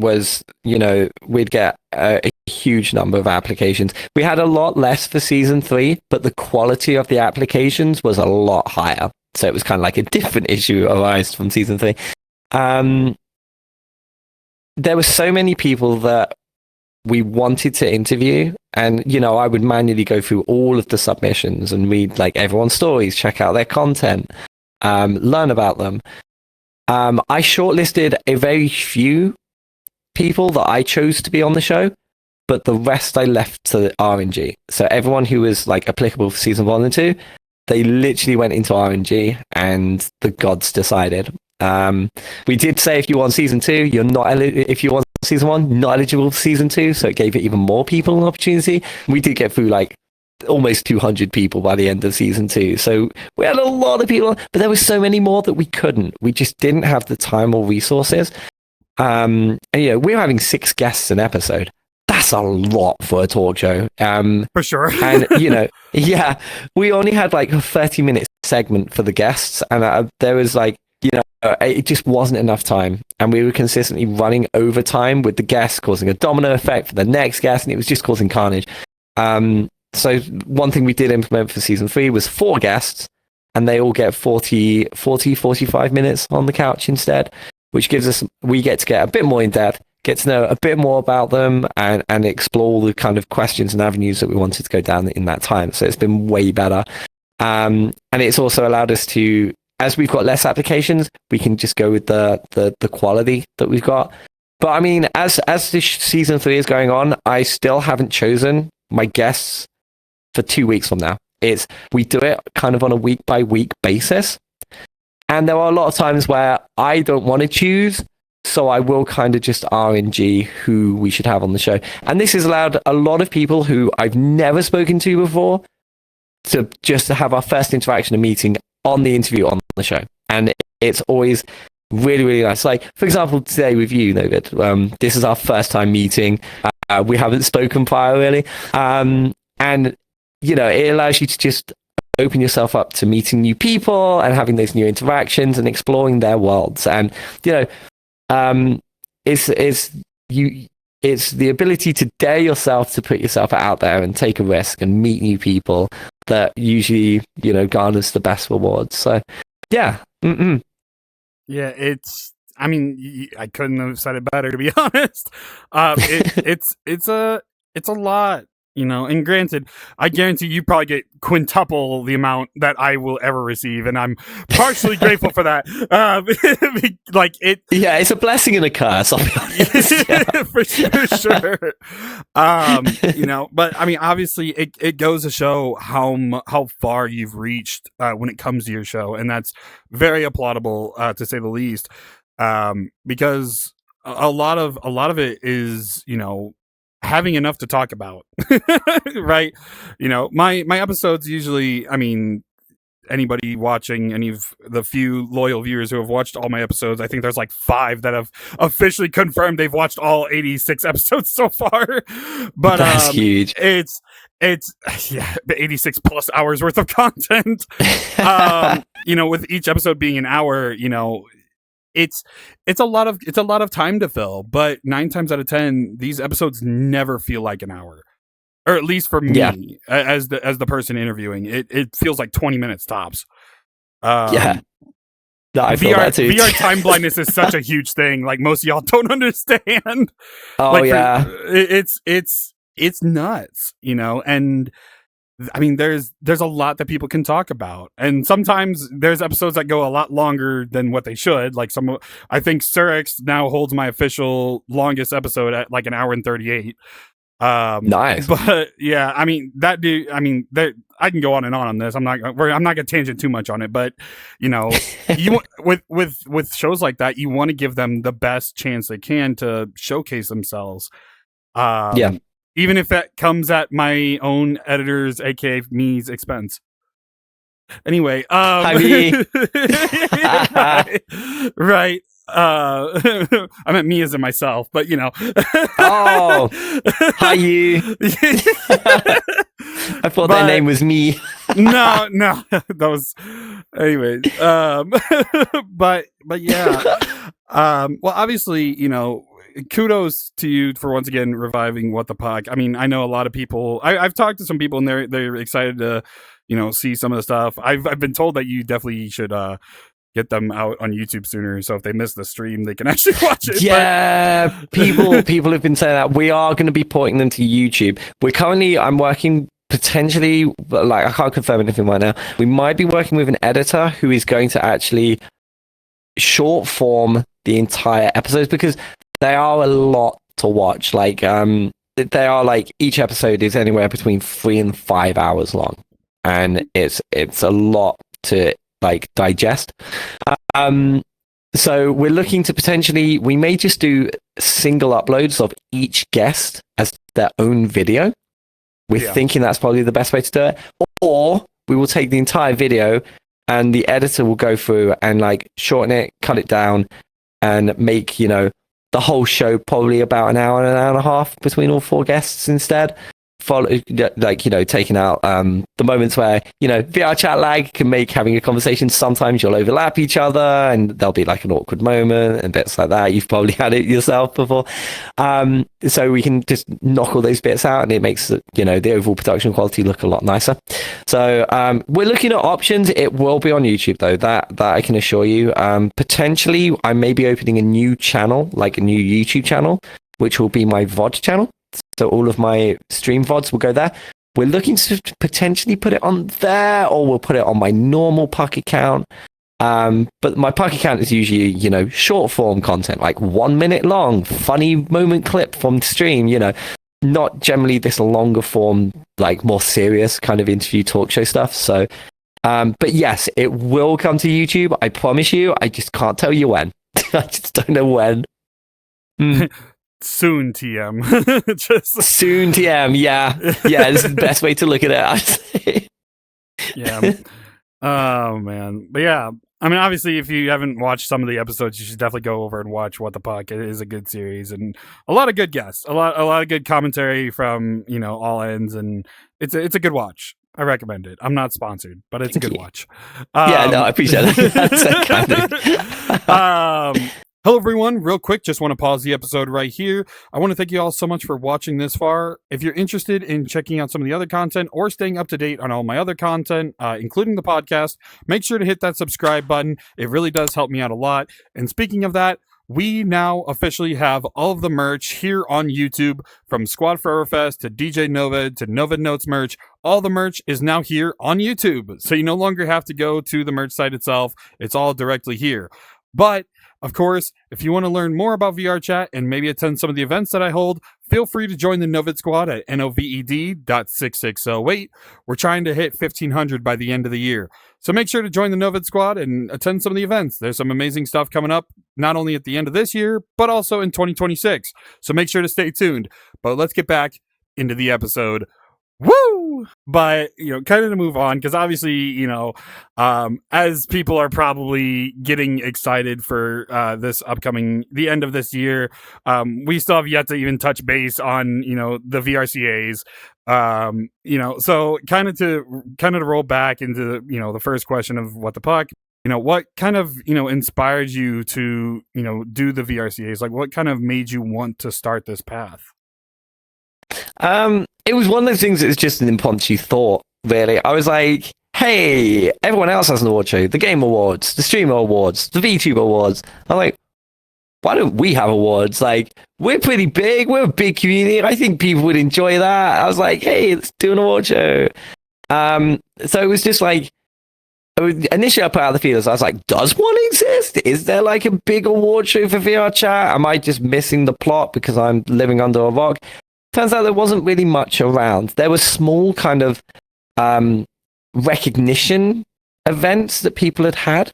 was, we'd get a huge number of applications. We had a lot less for season 3, but the quality of the applications was a lot higher. So it was kind of like a different issue arised from season 3. There were so many people that we wanted to interview, and I would manually go through all of the submissions and read like everyone's stories, check out their content, learn about them. I shortlisted a very few people that I chose to be on the show, but the rest I left to RNG. So everyone who was like applicable for season 1 and 2, they literally went into RNG and the gods decided. We did say if you want season 2, you're not if you want season 1, not eligible for season 2, so it gave it even more people an opportunity. We did get through like almost 200 people by the end of season 2, so we had a lot of people, but there was so many more that we couldn't. We just didn't have the time or resources. And we were having 6 guests an episode. That's a lot for a talk show. For sure. And, yeah, we only had like a 30-minute segment for the guests. And there was like, it just wasn't enough time. And we were consistently running over time with the guests, causing a domino effect for the next guest. And it was just causing carnage. So one thing we did implement for season 3 was 4 guests. And they all get 45 minutes on the couch instead, which gives us, we get to get a bit more in depth, get to know a bit more about them, and explore the kind of questions and avenues that we wanted to go down in that time. So it's been way better. And it's also allowed us to, as we've got less applications, we can just go with the quality that we've got. But I mean, as this season 3 is going on, I still haven't chosen my guests for 2 weeks from now. We do it kind of on a week by week basis. And there are a lot of times where I don't want to choose, so I will kind of just RNG who we should have on the show. And this has allowed a lot of people who I've never spoken to before to just have our first interaction and meeting on the interview on the show. And it's always really, really nice. Like, for example, today with you, Noved, this is our first time meeting. We haven't spoken prior, really. And, it allows you to just open yourself up to meeting new people and having those new interactions and exploring their worlds. And, it's the ability to dare yourself to put yourself out there and take a risk and meet new people that usually, garners the best rewards. So, yeah. Yeah, I couldn't have said it better, to be honest. It's a lot. And granted, I guarantee you probably get quintuple the amount that I will ever receive, and I'm partially grateful for that. Yeah, it's a blessing and a curse, I'll be honest. Yeah. For sure. But I mean, obviously, it goes to show how far you've reached when it comes to your show, and that's very applaudable, to say the least. Because a lot of it is, having enough to talk about, right? My episodes usually, I mean, anybody watching, any of the few loyal viewers who have watched all my episodes, I think there's like 5 that have officially confirmed they've watched all 86 episodes so far. But that's huge. It's 86 plus hours worth of content. With each episode being an hour, it's a lot of time to fill, but 9 times out of 10, these episodes never feel like an hour, or at least for me, as the person interviewing, it feels like 20 minutes tops. Yeah, I feel that too. VR time blindness is such a huge thing. Like most of y'all don't understand. Oh like yeah, it's nuts, you know. And I mean, there's a lot that people can talk about, and sometimes there's episodes that go a lot longer than what they should. Like I think xCirrex now holds my official longest episode at like an hour and 38. Nice. But yeah, I mean that dude. I mean, I can go on and on this. I'm not gonna tangent too much on it, but you know, you with shows like that, you want to give them the best chance they can to showcase themselves. Yeah. Even if that comes at my own editor's, aka me's expense. Anyway, right. I meant me as in myself, but you know. Oh, hi you. I thought their name was me. no, that was. Anyways, but yeah. Well, obviously, you know, kudos to you for once again reviving What the Puck. I mean, I know a lot of people. I've talked to some people, and they're excited to, you know, see some of the stuff. I've been told that you definitely should get them out on YouTube sooner, so if they miss the stream, they can actually watch it. Yeah, people have been saying that. We are going to be porting them to YouTube. I'm working potentially, like I can't confirm anything right now. We might be working with an editor who is going to actually short form the entire episodes, because they are a lot to watch. Like they are like, each episode is anywhere between 3 and 5 hours long, and it's a lot to like digest. So we're looking to potentially, we may just do single uploads of each guest as their own video. We're thinking that's probably the best way to do it. Or we will take the entire video and the editor will go through and like shorten it, cut it down, and make, you know, the whole show probably about an hour and a half between all 4 guests instead. Like, you know, taking out the moments where, you know, VR chat lag can make having a conversation. Sometimes you'll overlap each other and there'll be like an awkward moment and bits like that. You've probably had it yourself before. So we can just knock all those bits out, and it makes, you know, the overall production quality look a lot nicer. So we're looking at options. It will be on YouTube though, that I can assure you. Potentially I may be opening a new channel, like a new YouTube channel, which will be my VOD channel. So all of my stream VODs will go there. We're looking to potentially put it on there, or we'll put it on my normal Puck account. But my Puck account is usually, you know, short form content, like 1 minute long, funny moment clip from the stream, you know, not generally this longer form, like more serious kind of interview talk show stuff. So, but yes, it will come to YouTube. I promise you. I just can't tell you when. I just don't know when. Soon, TM. Just soon, TM. Yeah, this is the best way to look at it, I'd say. Yeah. Oh man, but yeah. I mean, obviously, if you haven't watched some of the episodes, you should definitely go over and watch What the Puck. It is a good series and a lot of good guests, a lot of good commentary from, you know, all ends, and it's a good watch. I recommend it. I'm not sponsored, but it's a good watch. Yeah, no, I appreciate it. That's kind of. Hello, everyone. Real quick, just want to pause the episode right here. I want to thank you all so much for watching this far. If you're interested in checking out some of the other content or staying up to date on all my other content, including the podcast, make sure to hit that subscribe button. It really does help me out a lot. And speaking of that, we now officially have all of the merch here on YouTube, from Squad Forever Fest to DJ Noved to Noved Notes merch. All the merch is now here on YouTube. So you no longer have to go to the merch site itself. It's all directly here. But of course, if you want to learn more about VRChat and maybe attend some of the events that I hold, feel free to join the Noved squad at noved.6608. We're trying to hit 1,500 by the end of the year. So make sure to join the Noved squad and attend some of the events. There's some amazing stuff coming up, not only at the end of this year, but also in 2026. So make sure to stay tuned. But let's get back into the episode. Woo! But, you know, kind of to move on, because obviously, you know, as people are probably getting excited for the end of this year, we still have yet to even touch base on, you know, the VRCAs. You know, so kind of to roll back into, you know, the first question of What the Puck. You know, what kind of, you know, inspired you to, you know, do the VRCAs? Like, what kind of made you want to start this path? It was one of those things that was just an impromptu thought, really. I was like, hey, everyone else has an award show. The Game Awards, the Streamer Awards, the VTuber Awards. I'm like, why don't we have awards? Like, we're pretty big. We're a big community. I think people would enjoy that. I was like, hey, let's do an award show. So it was just like, initially I put out the feelers. I was like, does one exist? Is there like a big award show for VR chat? Am I just missing the plot because I'm living under a rock? Turns out there wasn't really much around. There were small kind of recognition events that people had.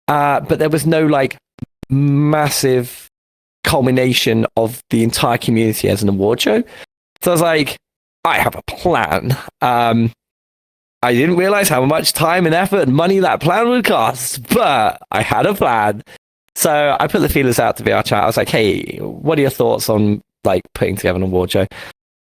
But there was no like massive culmination of the entire community as an award show. So I was like, I have a plan. I didn't realize how much time and effort and money that plan would cost, but I had a plan. So I put the feelers out to VRChat. I was like, hey, what are your thoughts on like putting together an award show?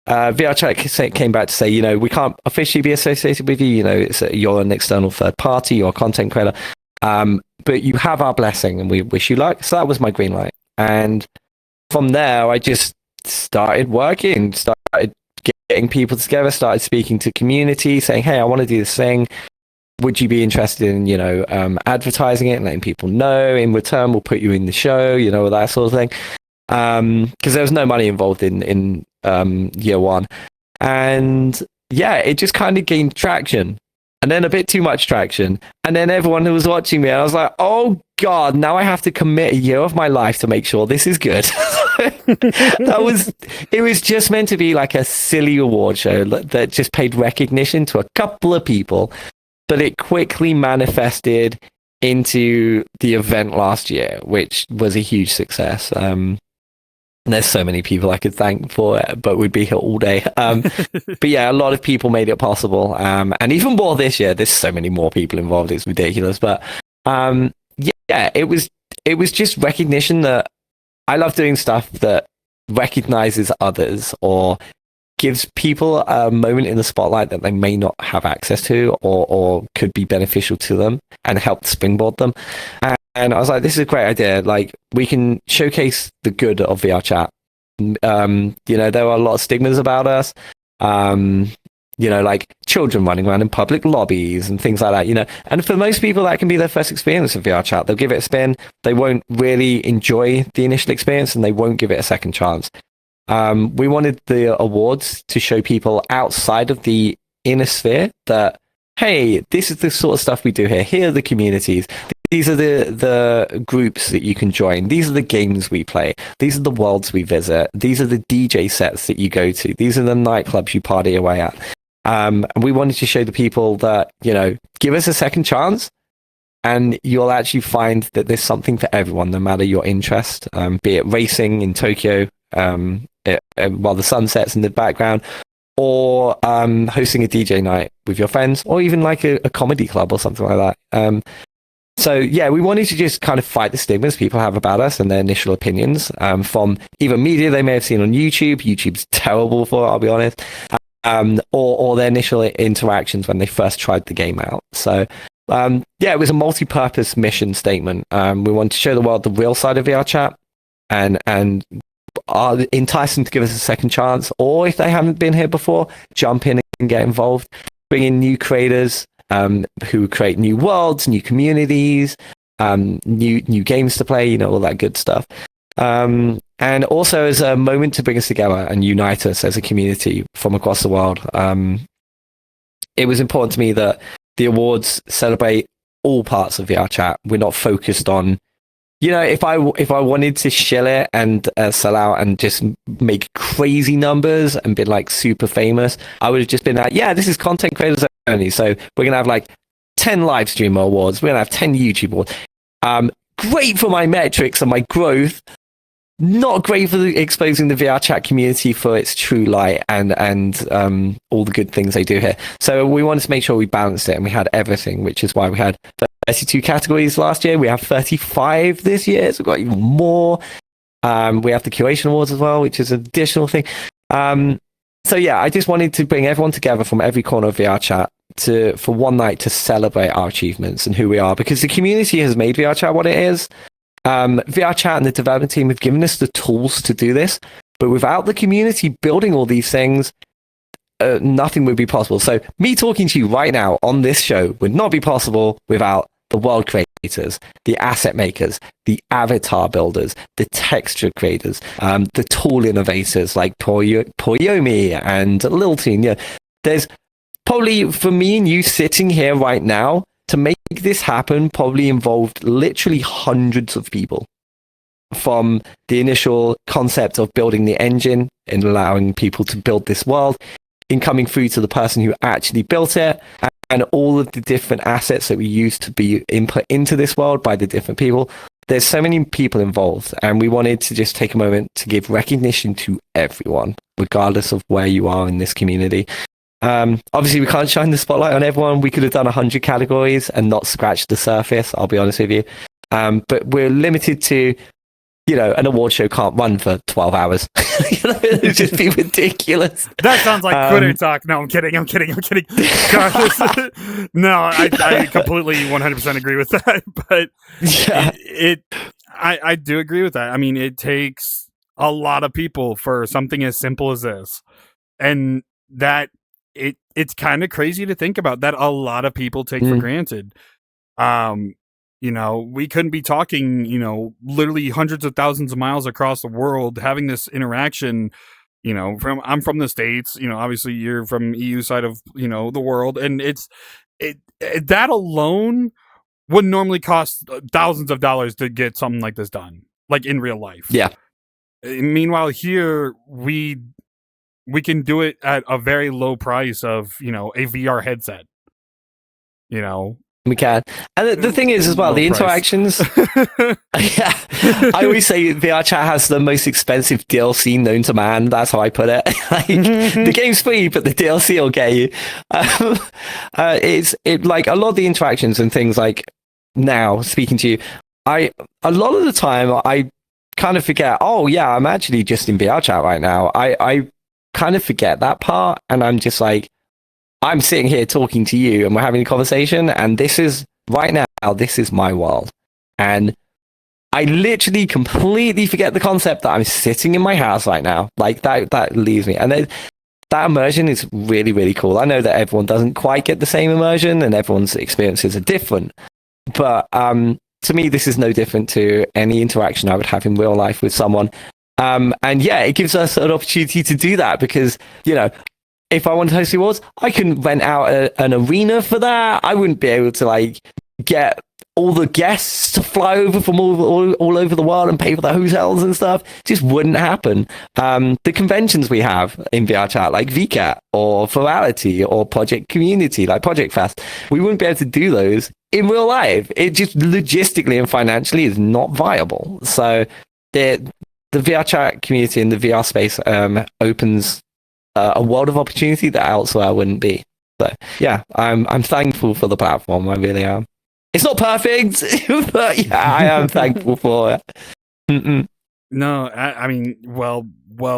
VRChat came back to say, you know, we can't officially be associated with you. You know, you're an external third party, you're a content creator. But you have our blessing and we wish you luck. So that was my green light. And from there, I just started working, started getting people together, started speaking to community, saying, hey, I want to do this thing. Would you be interested in, you know, advertising it and letting people know? In return, we'll put you in the show, you know, that sort of thing. Because there was no money involved in year one. And yeah, it just kind of gained traction. And then a bit too much traction. And then everyone who was watching me, I was like, oh God, now I have to commit a year of my life to make sure this is good. It was just meant to be like a silly award show that just paid recognition to a couple of people, but it quickly manifested into the event last year, which was a huge success. And there's so many people I could thank for it, but we'd be here all day. But yeah, a lot of people made it possible. And even more this year, there's so many more people involved. It's ridiculous. But yeah, it was just recognition that I love doing stuff that recognizes others or gives people a moment in the spotlight that they may not have access to or could be beneficial to them and help springboard them. And I was like, this is a great idea. Like, we can showcase the good of VRChat. You know, there are a lot of stigmas about us. You know, like children running around in public lobbies and things like that, you know. And for most people, that can be their first experience of VRChat. They'll give it a spin. They won't really enjoy the initial experience and they won't give it a second chance. We wanted the awards to show people outside of the inner sphere that, hey, this is the sort of stuff we do here. Here are the communities. These are the groups that you can join. These are the games we play. These are the worlds we visit. These are the DJ sets that you go to. These are the nightclubs you party away at. And we wanted to show the people that, you know, give us a second chance and you'll actually find that there's something for everyone, no matter your interest, be it racing in Tokyo while the sun sets in the background, or hosting a DJ night with your friends, or even like a comedy club or something like that. So yeah, we wanted to just kind of fight the stigmas people have about us and their initial opinions from either media they may have seen on YouTube. YouTube's terrible for it, I'll be honest. Or their initial interactions when they first tried the game out. So yeah, it was a multi-purpose mission statement. We wanted to show the world the real side of VRChat and entice them to give us a second chance, or if they haven't been here before, jump in and get involved. Bring in new creators who create new worlds, new communities, new games to play, you know, all that good stuff. And also as a moment to bring us together and unite us as a community from across the world. It was important to me that the awards celebrate all parts of VRChat. We're not focused on, you know, if I wanted to shill it and sell out and just make crazy numbers and be like super famous, I would have just been like, yeah, this is content creators only. So we're going to have like 10 live streamer awards. We're going to have 10 YouTube awards. Great for my metrics and my growth. Not great for exposing the VRChat community for its true light and all the good things they do here. So we wanted to make sure we balanced it and we had everything, which is why we had 32 categories last year. We have 35 this year, so we've got even more. We have the curation awards as well, which is an additional thing. So yeah, I just wanted to bring everyone together from every corner of VRChat for one night to celebrate our achievements and who we are, because the community has made VRChat what it is. VRChat and the development team have given us the tools to do this, but without the community building all these things, nothing would be possible. So me talking to you right now on this show would not be possible without the world creators, the asset makers, the avatar builders, the texture creators, the tool innovators like Poyomi and Lilteen. You know, there's probably, for me and you sitting here right now, to make this happen probably involved literally hundreds of people. From the initial concept of building the engine and allowing people to build this world, in coming through to the person who actually built it, and all of the different assets that we use to be input into this world by the different people. There's so many people involved, and we wanted to just take a moment to give recognition to everyone, regardless of where you are in this community. Obviously, we can't shine the spotlight on everyone. We could have done 100 categories and not scratched the surface, I'll be honest with you. But we're limited to, you know, an award show can't run for 12 hours. You know, it'd just be ridiculous. That sounds like Twitter talk. No, I'm kidding. God, no, I completely 100% agree with that. But yeah. I do agree with that. I mean, it takes a lot of people for something as simple as this. And that it's kind of crazy to think about that a lot of people take for granted. You know, we couldn't be talking, you know, literally hundreds of thousands of miles across the world, having this interaction, you know, I'm from the States, you know, obviously you're from EU side of, you know, the world. And that alone would normally cost thousands of dollars to get something like this done, like in real life. Yeah. Meanwhile, here we can do it at a very low price of, you know, a VR headset, you know. We can. And the thing is as well, the interactions. Yeah. I always say VRChat has the most expensive DLC known to man. That's how I put it. Like, the game's free, but the DLC will get you. It's like a lot of the interactions and things, like now speaking to you, a lot of the time I kind of forget, oh yeah, I'm actually just in VRChat right now. I kind of forget that part, and I'm just like, I'm sitting here talking to you and we're having a conversation, and this is right now, this is my world. And I literally completely forget the concept that I'm sitting in my house right now. Like that leaves me. And that immersion is really, really cool. I know that everyone doesn't quite get the same immersion and everyone's experiences are different. But to me, this is no different to any interaction I would have in real life with someone. And yeah, it gives us an opportunity to do that because, you know, if I want to host the awards, I can rent out an arena for that. I wouldn't be able to like get all the guests to fly over from all over the world and pay for the hotels and stuff. It just wouldn't happen. The conventions we have in VRChat, like VCAT or Virality or Project Community, like Project Fest, we wouldn't be able to do those in real life. It just logistically and financially is not viable. So the VRChat community and the VR space opens a world of opportunity that elsewhere wouldn't be. So yeah, I'm thankful for the platform. I really am. It's not perfect, but yeah, I am thankful for it. Mm-mm. No, I mean, well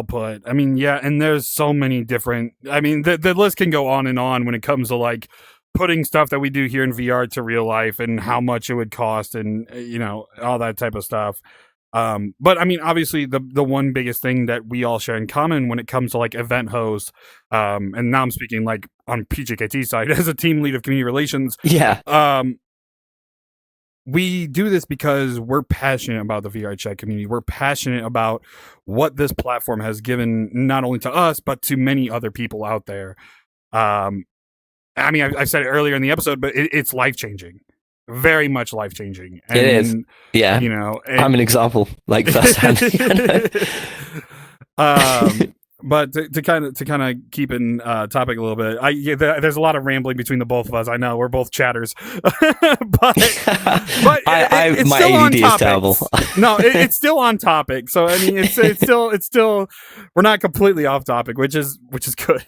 put. I mean, yeah, and there's so many different. I mean, the list can go on and on when it comes to like putting stuff that we do here in VR to real life and how much it would cost and, you know, all that type of stuff. But I mean, obviously the one biggest thing that we all share in common when it comes to like event hosts, and now I'm speaking like on PJKT side as a team lead of community relations. Yeah. We do this because we're passionate about the VRChat community. We're passionate about what this platform has given not only to us, but to many other people out there. I mean, I said it earlier in the episode, but it's life-changing. Very much life-changing. And, it is. Yeah. You know, I'm an example, like firsthand. But to kind of keep in topic a little bit, there's a lot of rambling between the both of us. I know we're both chatters, but it's my still ADD on topic. Is terrible. No, it's still on topic. So I mean, it's still we're not completely off topic, which is good.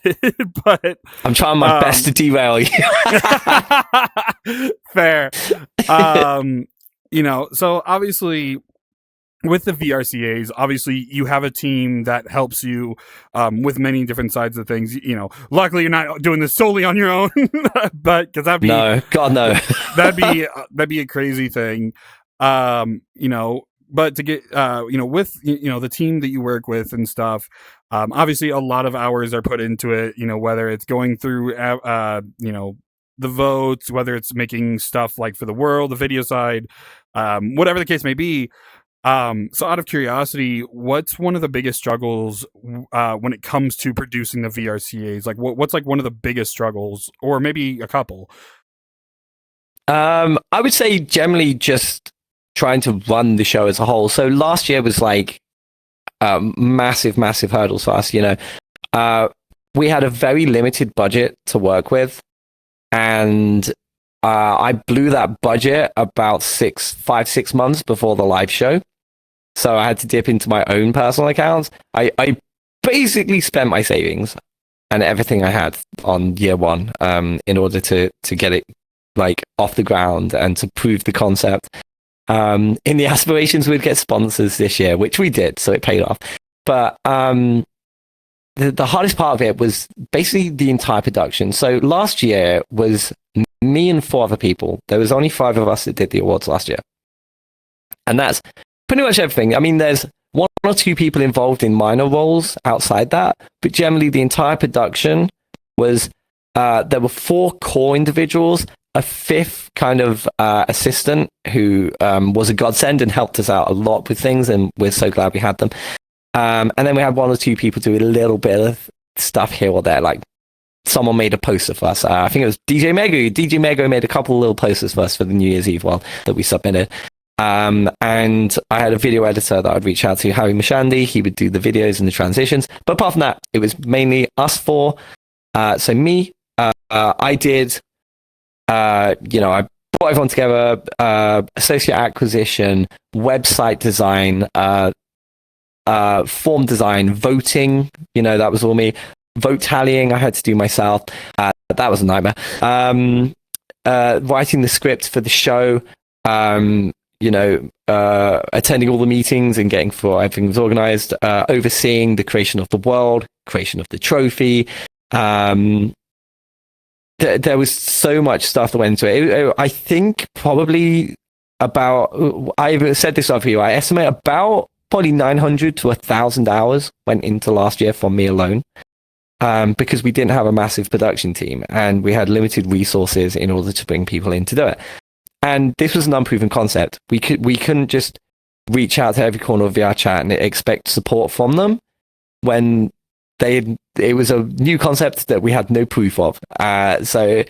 But I'm trying my best to derail you. Fair. You know, so obviously, with the VRCAs, obviously you have a team that helps you with many different sides of things. You know, luckily you're not doing this solely on your own, but because that'd be no, God no, that'd be a crazy thing. You know, but to get with the team that you work with and stuff, obviously a lot of hours are put into it, whether it's going through the votes, whether it's making stuff like for the world, the video side, whatever the case may be. So out of curiosity, what's one of the biggest struggles when it comes to producing the VRCAs? Like what's like one of the biggest struggles, or maybe a couple? I would say generally just trying to run the show as a whole. So last year was like massive hurdles for us. We had a very limited budget to work with, and I blew that budget about 5-6 months before the live show. So I had to dip into my own personal accounts. I basically spent my savings and everything I had on year one in order to get it like off the ground and to prove the concept. In the aspirations we'd get sponsors this year, which we did, so it paid off. But the hardest part of it was basically the entire production. So last year was me and 4 other people. There was only 5 of us that did the awards last year. And that's pretty much everything. I mean, there's 1 or 2 people involved in minor roles outside that, but generally the entire production was, there were 4 core individuals, a 5th kind of assistant who was a godsend and helped us out a lot with things, and we're so glad we had them. And then we had 1 or 2 people do a little bit of stuff here or there, like someone made a poster for us. I think it was DJ Mego. DJ Mego made a couple of little posters for us for the New Year's Eve one that we submitted. And I had a video editor that I'd reach out to, Harry Mashandi. He would do the videos and the transitions. But apart from that, it was mainly us 4. So me, I did, I brought everyone together, associate acquisition, website design, form design, voting, that was all me. Vote tallying, I had to do myself. That was a nightmare. Writing the script for the show, attending all the meetings and getting sure everything was organized, overseeing the creation of the world, creation of the trophy. There was so much stuff that went into it. I think probably I've said this over you, I estimate about probably 900 to 1,000 hours went into last year from me alone. Because we didn't have a massive production team and we had limited resources in order to bring people in to do it. And this was an unproven concept. We couldn't just reach out to every corner of VRChat and expect support from them when it was a new concept that we had no proof of. So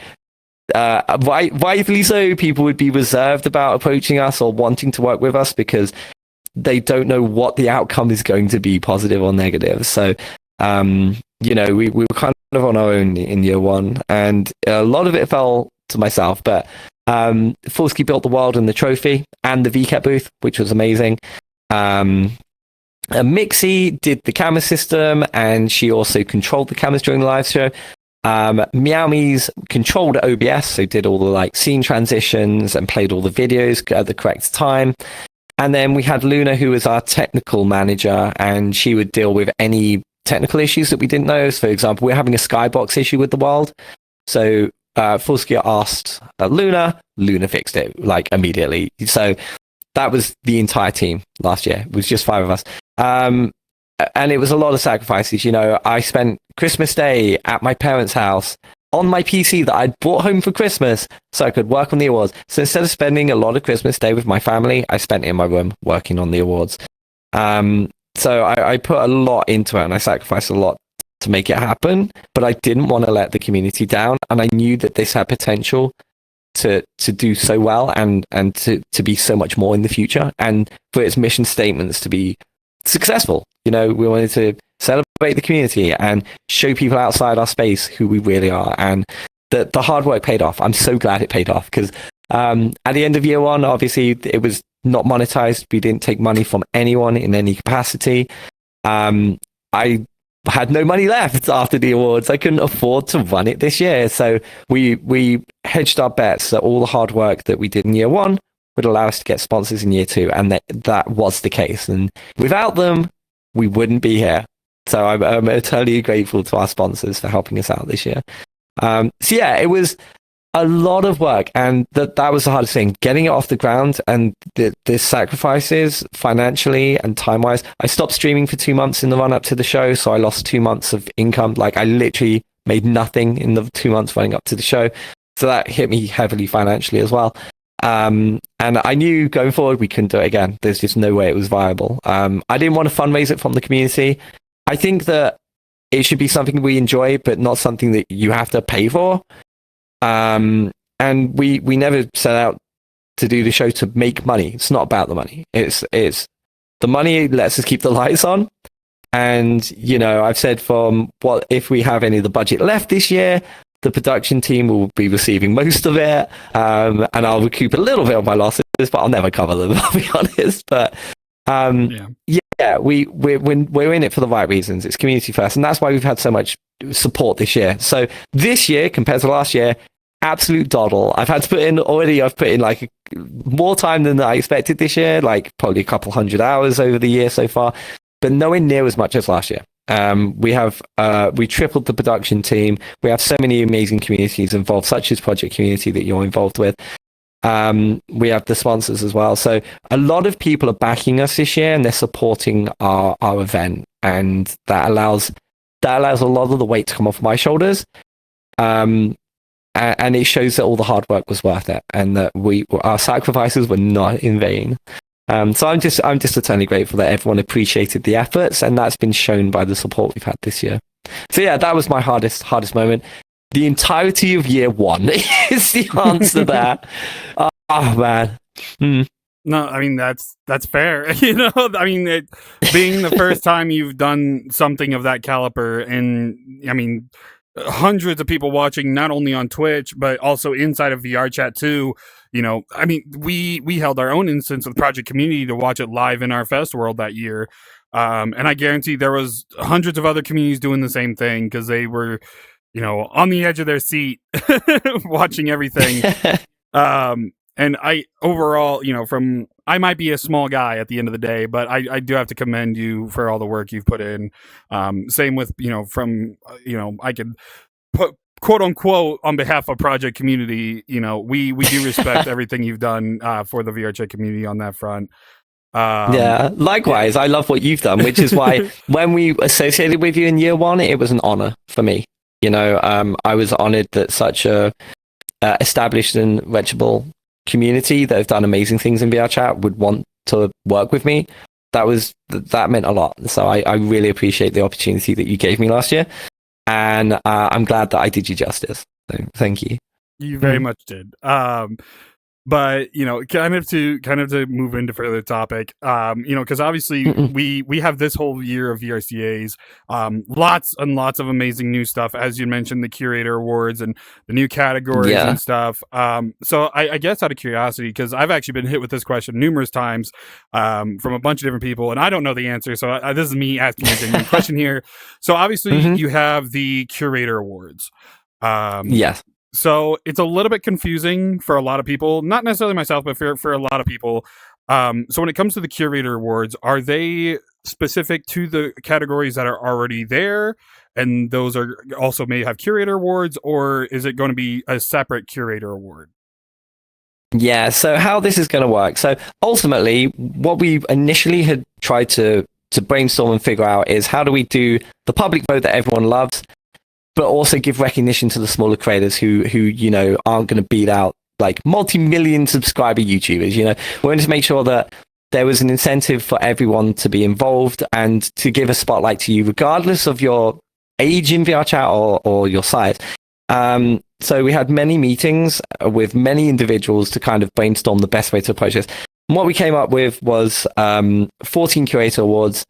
rightfully so, people would be reserved about approaching us or wanting to work with us because they don't know what the outcome is going to be, positive or negative. So we were kind of on our own in year one, and a lot of it fell to myself, but Fulski built the world and the trophy and the VCAT booth, which was amazing. Mixie did the camera system, and she also controlled the cameras during the live show. Meowmies controlled OBS, so did all the scene transitions and played all the videos at the correct time. And then we had Luna, who was our technical manager, and she would deal with any technical issues that we didn't know. So, for example, we're having a skybox issue with the world. So Fulski asked Luna fixed it immediately. So that was the entire team last year. It was just 5 of us. And it was a lot of sacrifices. I spent Christmas Day at my parents' house on my PC that I'd brought home for Christmas so I could work on the awards. So instead of spending a lot of Christmas Day with my family, I spent it in my room working on the awards. So I put a lot into it and I sacrificed a lot to make it happen, but I didn't want to let the community down. And I knew that this had potential to do so well and to be so much more in the future, and for its mission statements to be successful. We wanted to celebrate the community and show people outside our space who we really are. And the hard work paid off. I'm so glad it paid off because at the end of year one, obviously it was not monetized. We didn't take money from anyone in any capacity. I had no money left after the awards. I couldn't afford to run it this year. So we hedged our bets that all the hard work that we did in year one would allow us to get sponsors in year two. And that was the case. And without them, we wouldn't be here. So I'm eternally grateful to our sponsors for helping us out this year. So yeah, it was a lot of work, and that was the hardest thing, getting it off the ground, and the sacrifices financially and time-wise. I stopped streaming for 2 months in the run-up to the show, so I lost 2 months of income. Like, I literally made nothing in the 2 months running up to the show, so that hit me heavily financially as well. And I knew going forward we couldn't do it again. There's just no way it was viable. I didn't want to fundraise it from the community. I think that it should be something we enjoy, but not something that you have to pay for. And we never set out to do the show to make money. It's not about the money. It's the money lets us keep the lights on. And, you know, I've said if we have any of the budget left this year, the production team will be receiving most of it. And I'll recoup a little bit of my losses, but I'll never cover them, I'll be honest. But we're in it for the right reasons. It's community first. And that's why we've had so much support this year. So this year, compared to last year, absolute doddle. I've put in like more time than I expected this year, like probably a couple hundred hours over the year so far, but nowhere near as much as last year. We tripled the production team. We have so many amazing communities involved, such as Project Community that you're involved with. We have the sponsors as well. So a lot of people are backing us this year, and they're supporting our event, and that allows a lot of the weight to come off my shoulders. And it shows that all the hard work was worth it, and that our sacrifices were not in vain. So I'm just eternally grateful that everyone appreciated the efforts, and that's been shown by the support we've had this year. So yeah, that was my hardest moment. The entirety of year one is the answer there. Oh man. No, I mean that's fair. You know, I mean, being the first time you've done something of that caliber, and I mean, hundreds of people watching, not only on Twitch but also inside of VRChat too. You know, I mean, we held our own instance of Project Community to watch it live in our fest world that year, and I guarantee there was hundreds of other communities doing the same thing because they were, you know, on the edge of their seat watching everything. And I overall, you know, I might be a small guy at the end of the day, but I do have to commend you for all the work you've put in. Same with, you know, I could put quote unquote on behalf of Project Community, you know, we do respect everything you've done for the VRChat community on that front. Yeah, likewise. I love what you've done, which is why when we associated with you in year one, it was an honor for me. You know, I was honored that such a established and reputable community that have done amazing things in VRChat would want to work with me. That meant a lot. So I really appreciate the opportunity that you gave me last year, and I'm glad that I did you justice. So thank you. You very much did. But, you know, kind of to move into further topic, you know, because obviously we have this whole year of VRCAs, lots and lots of amazing new stuff. As you mentioned, the Curator Awards and the new categories and stuff. So I guess out of curiosity, because I've actually been hit with this question numerous times from a bunch of different people, and I don't know the answer. So this is me asking a genuine question here. So obviously you have the Curator Awards. Yes. So it's a little bit confusing for a lot of people, not necessarily myself, but for a lot of people. So when it comes to the Curator Awards, are they specific to the categories that are already there, and those are also may have Curator Awards, or is it going to be a separate Curator Award? Yeah, so how this is going to work. So ultimately, what we initially had tried to brainstorm and figure out is how do we do the public vote that everyone loves, but also give recognition to the smaller creators who you know aren't going to beat out like multi-million subscriber YouTubers. You know, we wanted to make sure that there was an incentive for everyone to be involved and to give a spotlight to you, regardless of your age in VRChat or your size. So we had many meetings with many individuals to kind of brainstorm the best way to approach this. And what we came up with was 14 Curator Awards,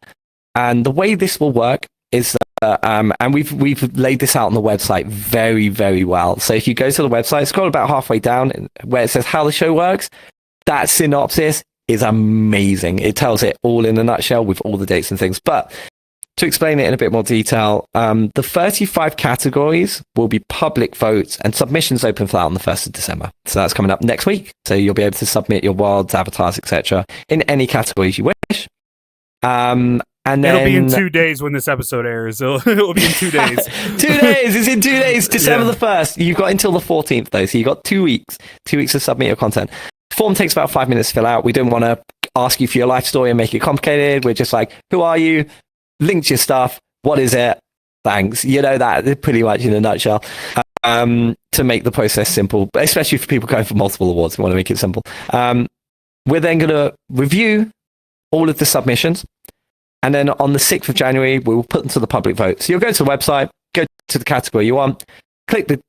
and the way this will work is and we've laid this out on the website very, very well. So if you go to the website, scroll about halfway down where it says how the show works, that synopsis is amazing. It tells it all in a nutshell with all the dates and things. But to explain it in a bit more detail, the 35 categories will be public votes, and submissions open for that on the 1st of December. So that's coming up next week. So you'll be able to submit your worlds, avatars, etc. in any categories you wish. And then it'll be in 2 days when this episode airs. It'll be in 2 days. 2 days. It's in 2 days. December the 1st. You've got until the 14th, though. So you've got 2 weeks. 2 weeks to submit your content. Form takes about 5 minutes to fill out. We don't want to ask you for your life story and make it complicated. We're just like, who are you? Link to your stuff. What is it? Thanks. You know that pretty much in a nutshell. To make the process simple, especially for people going for multiple awards. We want to make it simple. We're then going to review all of the submissions. And then on the 6th of January, we will put them to the public vote. So you'll go to the website, go to the category you want, click the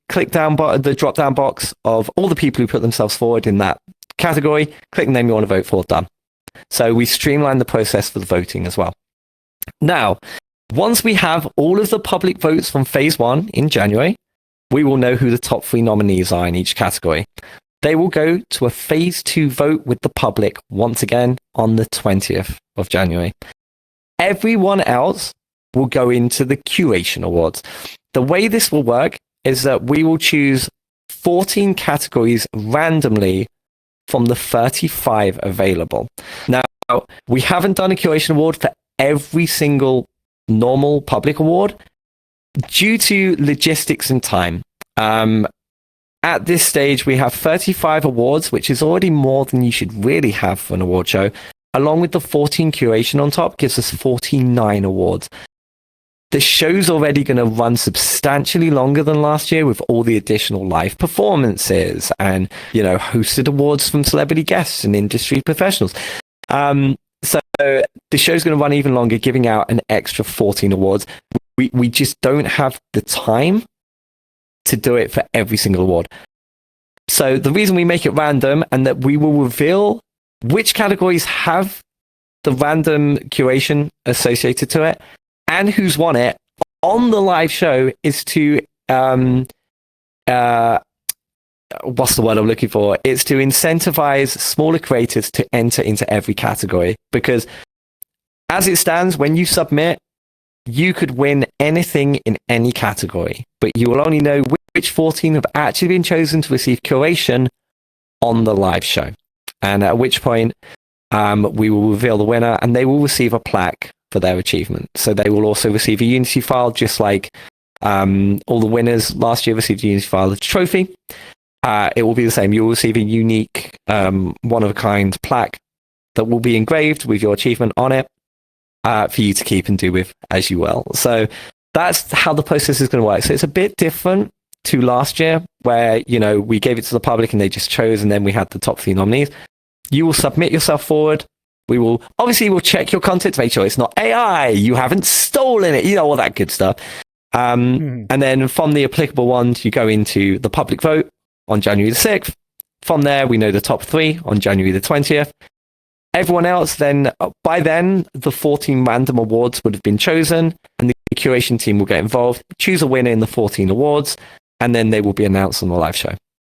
drop down box of all the people who put themselves forward in that category, click the name you want to vote for, done. So we streamline the process for the voting as well. Now, once we have all of the public votes from phase 1 in January, we will know who the top 3 nominees are in each category. They will go to a phase 2 vote with the public once again on the 20th of January. Everyone else will go into the curation awards. The way this will work is that we will choose 14 categories randomly from the 35 available. Now, we haven't done a curation award for every single normal public award due to logistics and time. At this stage, we have 35 awards, which is already more than you should really have for an award show. Along with the 14 curation on top, gives us 49 awards. The show's already going to run substantially longer than last year with all the additional live performances and, hosted awards from celebrity guests and industry professionals. So the show's going to run even longer, giving out an extra 14 awards. We just don't have the time to do it for every single award. So the reason we make it random and that we will reveal which categories have the random curation associated to it and who's won it on the live show is to what's the word I'm looking for? It's to incentivize smaller creators to enter into every category, because as it stands, when you submit, you could win anything in any category, but you will only know which 14 have actually been chosen to receive curation on the live show. And at which point, we will reveal the winner and they will receive a plaque for their achievement. So they will also receive a Unity file, just like all the winners last year received a Unity file as a trophy. It will be the same. You'll receive a unique, one-of-a-kind plaque that will be engraved with your achievement on it for you to keep and do with as you will. So that's how the process is going to work. So it's a bit different to last year where, we gave it to the public and they just chose and then we had the top 3 nominees. You will submit yourself forward. We'll check your content to make sure it's not AI, you haven't stolen it, all that good stuff. And then from the applicable ones, you go into the public vote on January the 6th. From there, we know the top 3 on January the 20th. Everyone else, then, by then, the 14 random awards would have been chosen, and the curation team will get involved, choose a winner in the 14 awards, and then they will be announced on the live show.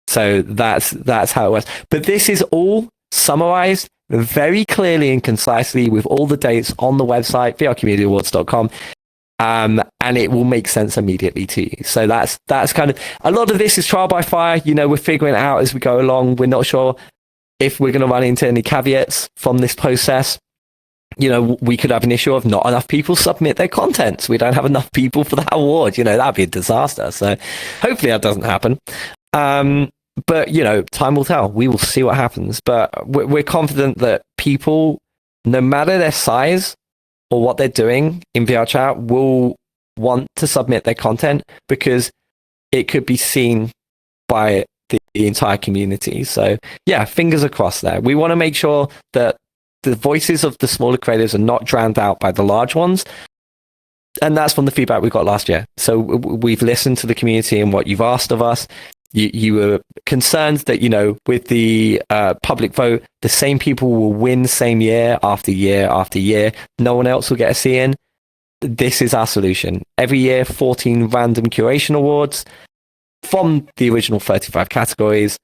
So that's how it works. But this is all summarized very clearly and concisely with all the dates on the website, vrcommunityawards.com. And it will make sense immediately to you. So that's kind of, a lot of this is trial by fire. We're figuring it out as we go along. We're not sure if we're going to run into any caveats from this process. We could have an issue of not enough people submit their content. So we don't have enough people for that award. That'd be a disaster. So hopefully that doesn't happen. But, time will tell. We will see what happens. But we're confident that people, no matter their size or what they're doing in VRChat, will want to submit their content because it could be seen by the entire community. So, yeah, fingers are crossed there. We want to make sure that the voices of the smaller creators are not drowned out by the large ones. And that's from the feedback we got last year. So we've listened to the community and what you've asked of us. You were concerned that, with the public vote, the same people will win same year after year after year. No one else will get a C in. This is our solution. Every year, 14 random curation awards from the original 35 categories,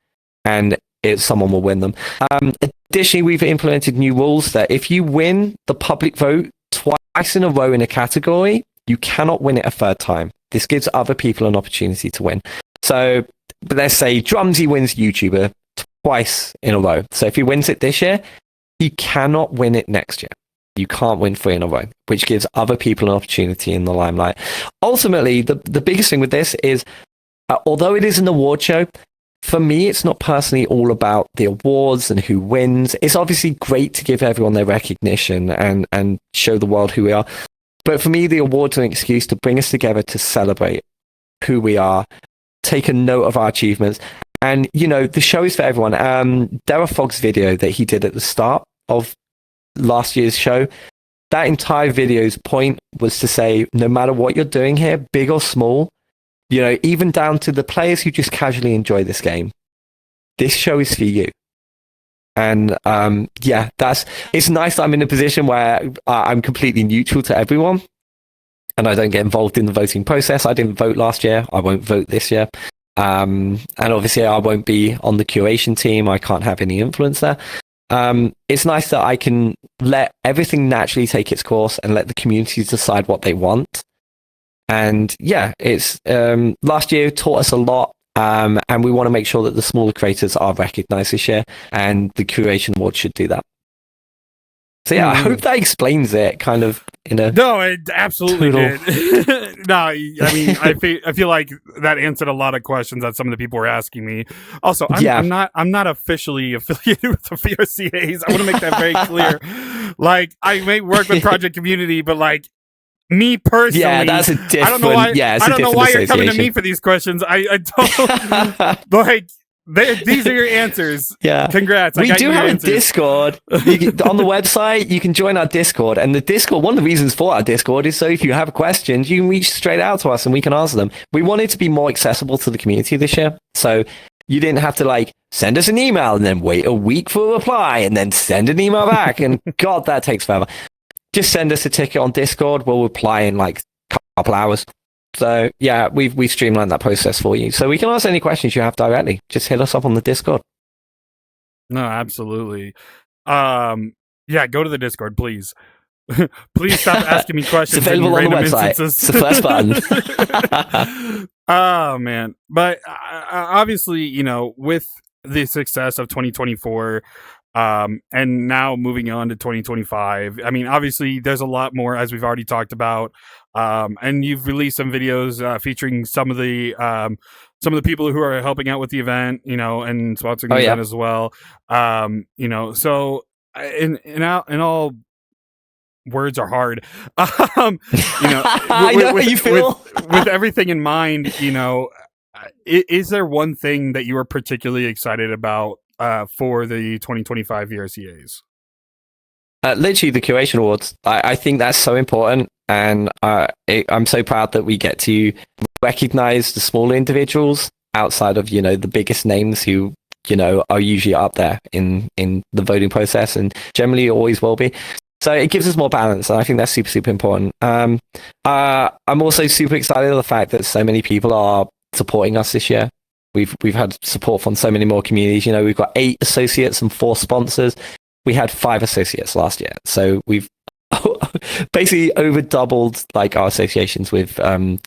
and someone will win them. Additionally, we've implemented new rules that if you win the public vote twice in a row in a category, you cannot win it a third time. This gives other people an opportunity to win. So let's say Drumsy wins YouTuber twice in a row. So if he wins it this year, he cannot win it next year. You can't win 3 in a row, which gives other people an opportunity in the limelight. Ultimately, the biggest thing with this is, although it is an award show, for me, it's not personally all about the awards and who wins. It's obviously great to give everyone their recognition and show the world who we are. But for me, the awards are an excuse to bring us together to celebrate who we are, take a note of our achievements. And, the show is for everyone. Dara Fogg's video that he did at the start of last year's show, that entire video's point was to say, no matter what you're doing here, big or small, even down to the players who just casually enjoy this game, this show is for you. And it's nice that I'm in a position where I'm completely neutral to everyone and I don't get involved in the voting process. I didn't vote last year. I won't vote this year. And obviously I won't be on the curation team. I can't have any influence there. It's nice that I can let everything naturally take its course and let the communities decide what they want. And it's last year taught us a lot, and we want to make sure that the smaller creators are recognized this year, and the Curation Award should do that. So I hope that explains it kind of in a... No, it absolutely did. No, I mean, I feel like that answered a lot of questions that some of the people were asking me. Also, I'm not officially affiliated with the VRCAs. I want to make that very clear. Like, I may work with Project Community, but like, me personally, that's a different. I don't know why. I don't know why you're coming to me for these questions. I don't like. These are your answers. Yeah, congrats. We do have a Discord on the website. You can join our Discord, and the Discord. One of the reasons for our Discord is so if you have questions, you can reach straight out to us and we can answer them. We wanted to be more accessible to the community this year, so you didn't have to like send us an email and then wait a week for a reply and then send an email back. And God, that takes forever. Just send us a ticket on Discord. We'll reply in like a couple hours. So we've streamlined that process for you. So we can ask any questions you have directly. Just hit us up on the Discord. No, absolutely. Go to the Discord, please. Please stop asking me questions. It's available on the website. Instances. It's the first button. Oh man. But obviously, with the success of 2024, and now moving on to 2025. I mean, obviously, there's a lot more, as we've already talked about. And you've released some videos featuring some of the people who are helping out with the event, and sponsoring the event as well. So in all words are hard. I know how you feel. With everything in mind, is there one thing that you are particularly excited about for the 2025 VRCAs? Literally the Curation Awards. I think that's so important, and I'm so proud that we get to recognize the smaller individuals outside of the biggest names who are usually up there in the voting process, and generally always will be. So it gives us more balance, and I think that's super, super important. I'm also super excited at the fact that so many people are supporting us this year. We've had support from so many more communities. We've got 8 associates and 4 sponsors. We had 5 associates last year, so we've basically over doubled like our associations with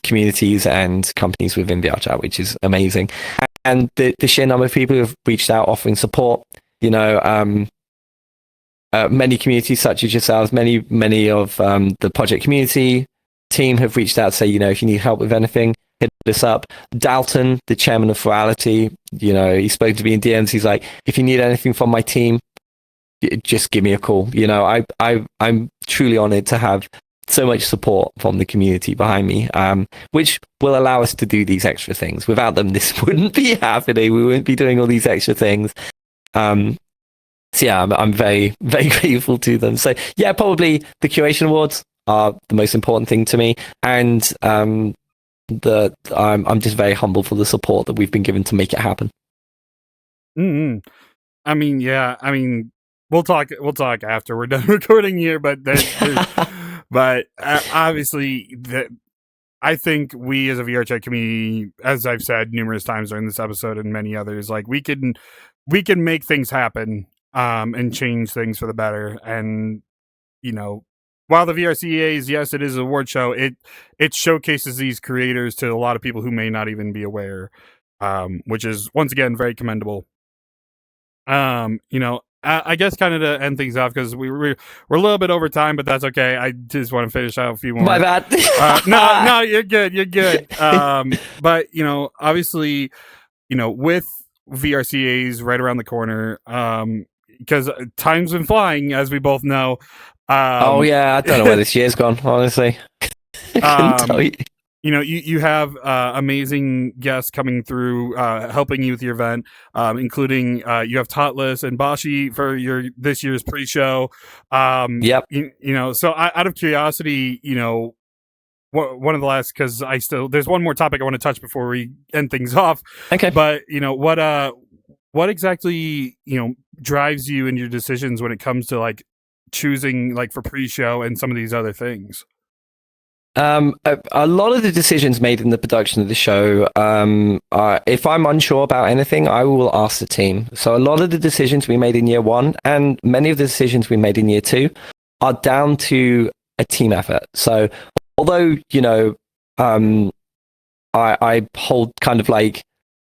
communities and companies within VRChat, which is amazing. And the sheer number of people who have reached out offering support, many communities such as yourselves, many of the project community team have reached out to say, if you need help with anything, hit this up. Dalton, the chairman of Virality, he spoke to me in DMs. He's like, if you need anything from my team, just give me a call. I'm truly honored to have so much support from the community behind me, which will allow us to do these extra things. Without them, this wouldn't be happening. We wouldn't be doing all these extra things. I'm very, very grateful to them. So probably the Curation Awards are the most important thing to me, and I'm just very humble for the support that we've been given to make it happen. Mm-hmm. We'll talk after we're done recording here, but obviously I think we as a VRChat community, as I've said numerous times during this episode and many others, like we can make things happen and change things for the better. And while the VRCAs, yes, it is an award show, it showcases these creators to a lot of people who may not even be aware, which is once again very commendable. I guess kind of to end things off, because we're a little bit over time, but that's okay. I just want to finish out a few more. My bad. No, you're good. You're good. But obviously, with VRCAs right around the corner, because time's been flying, as we both know. Oh yeah, I don't know where this year's gone. Honestly, I couldn't tell you. You have amazing guests coming through, helping you with your event, including you have Totless and Bashi for this year's pre-show. Yep. So out of curiosity, one of the last, because there's one more topic I want to touch before we end things off. Okay. But what exactly drives you in your decisions when it comes to like choosing like for pre-show and some of these other things? A lot of the decisions made in the production of the show, if I'm unsure about anything, I will ask the team. So a lot of the decisions we made in year one, and many of the decisions we made in year two, are down to a team effort. So although, I hold kind of like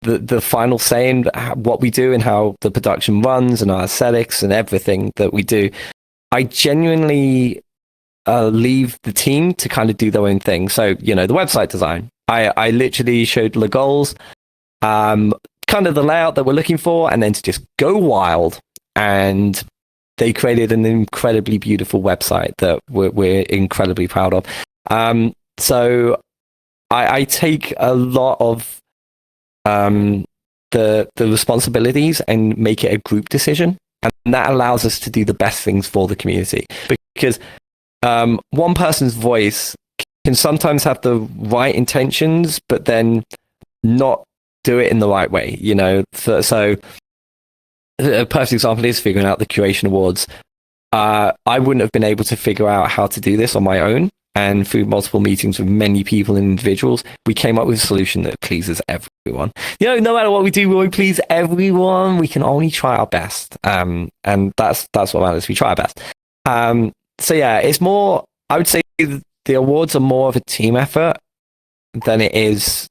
the final say in what we do and how the production runs and our aesthetics and everything that we do, I genuinely leave the team to kind of do their own thing. So, the website design, I literally showed the goals, kind of the layout that we're looking for, and then to just go wild. And they created an incredibly beautiful website that we're incredibly proud of. So I take a lot of the responsibilities and make it a group decision. And that allows us to do the best things for the community. Because one person's voice can sometimes have the right intentions, but then not do it in the right way, So a perfect example is figuring out the curation awards. I wouldn't have been able to figure out how to do this on my own. And through multiple meetings with many people and individuals, we came up with a solution that pleases everyone. No matter what we do, we won't please everyone. We can only try our best. And that's what matters. We try our best. So yeah, it's more, I would say the awards are more of a team effort than it is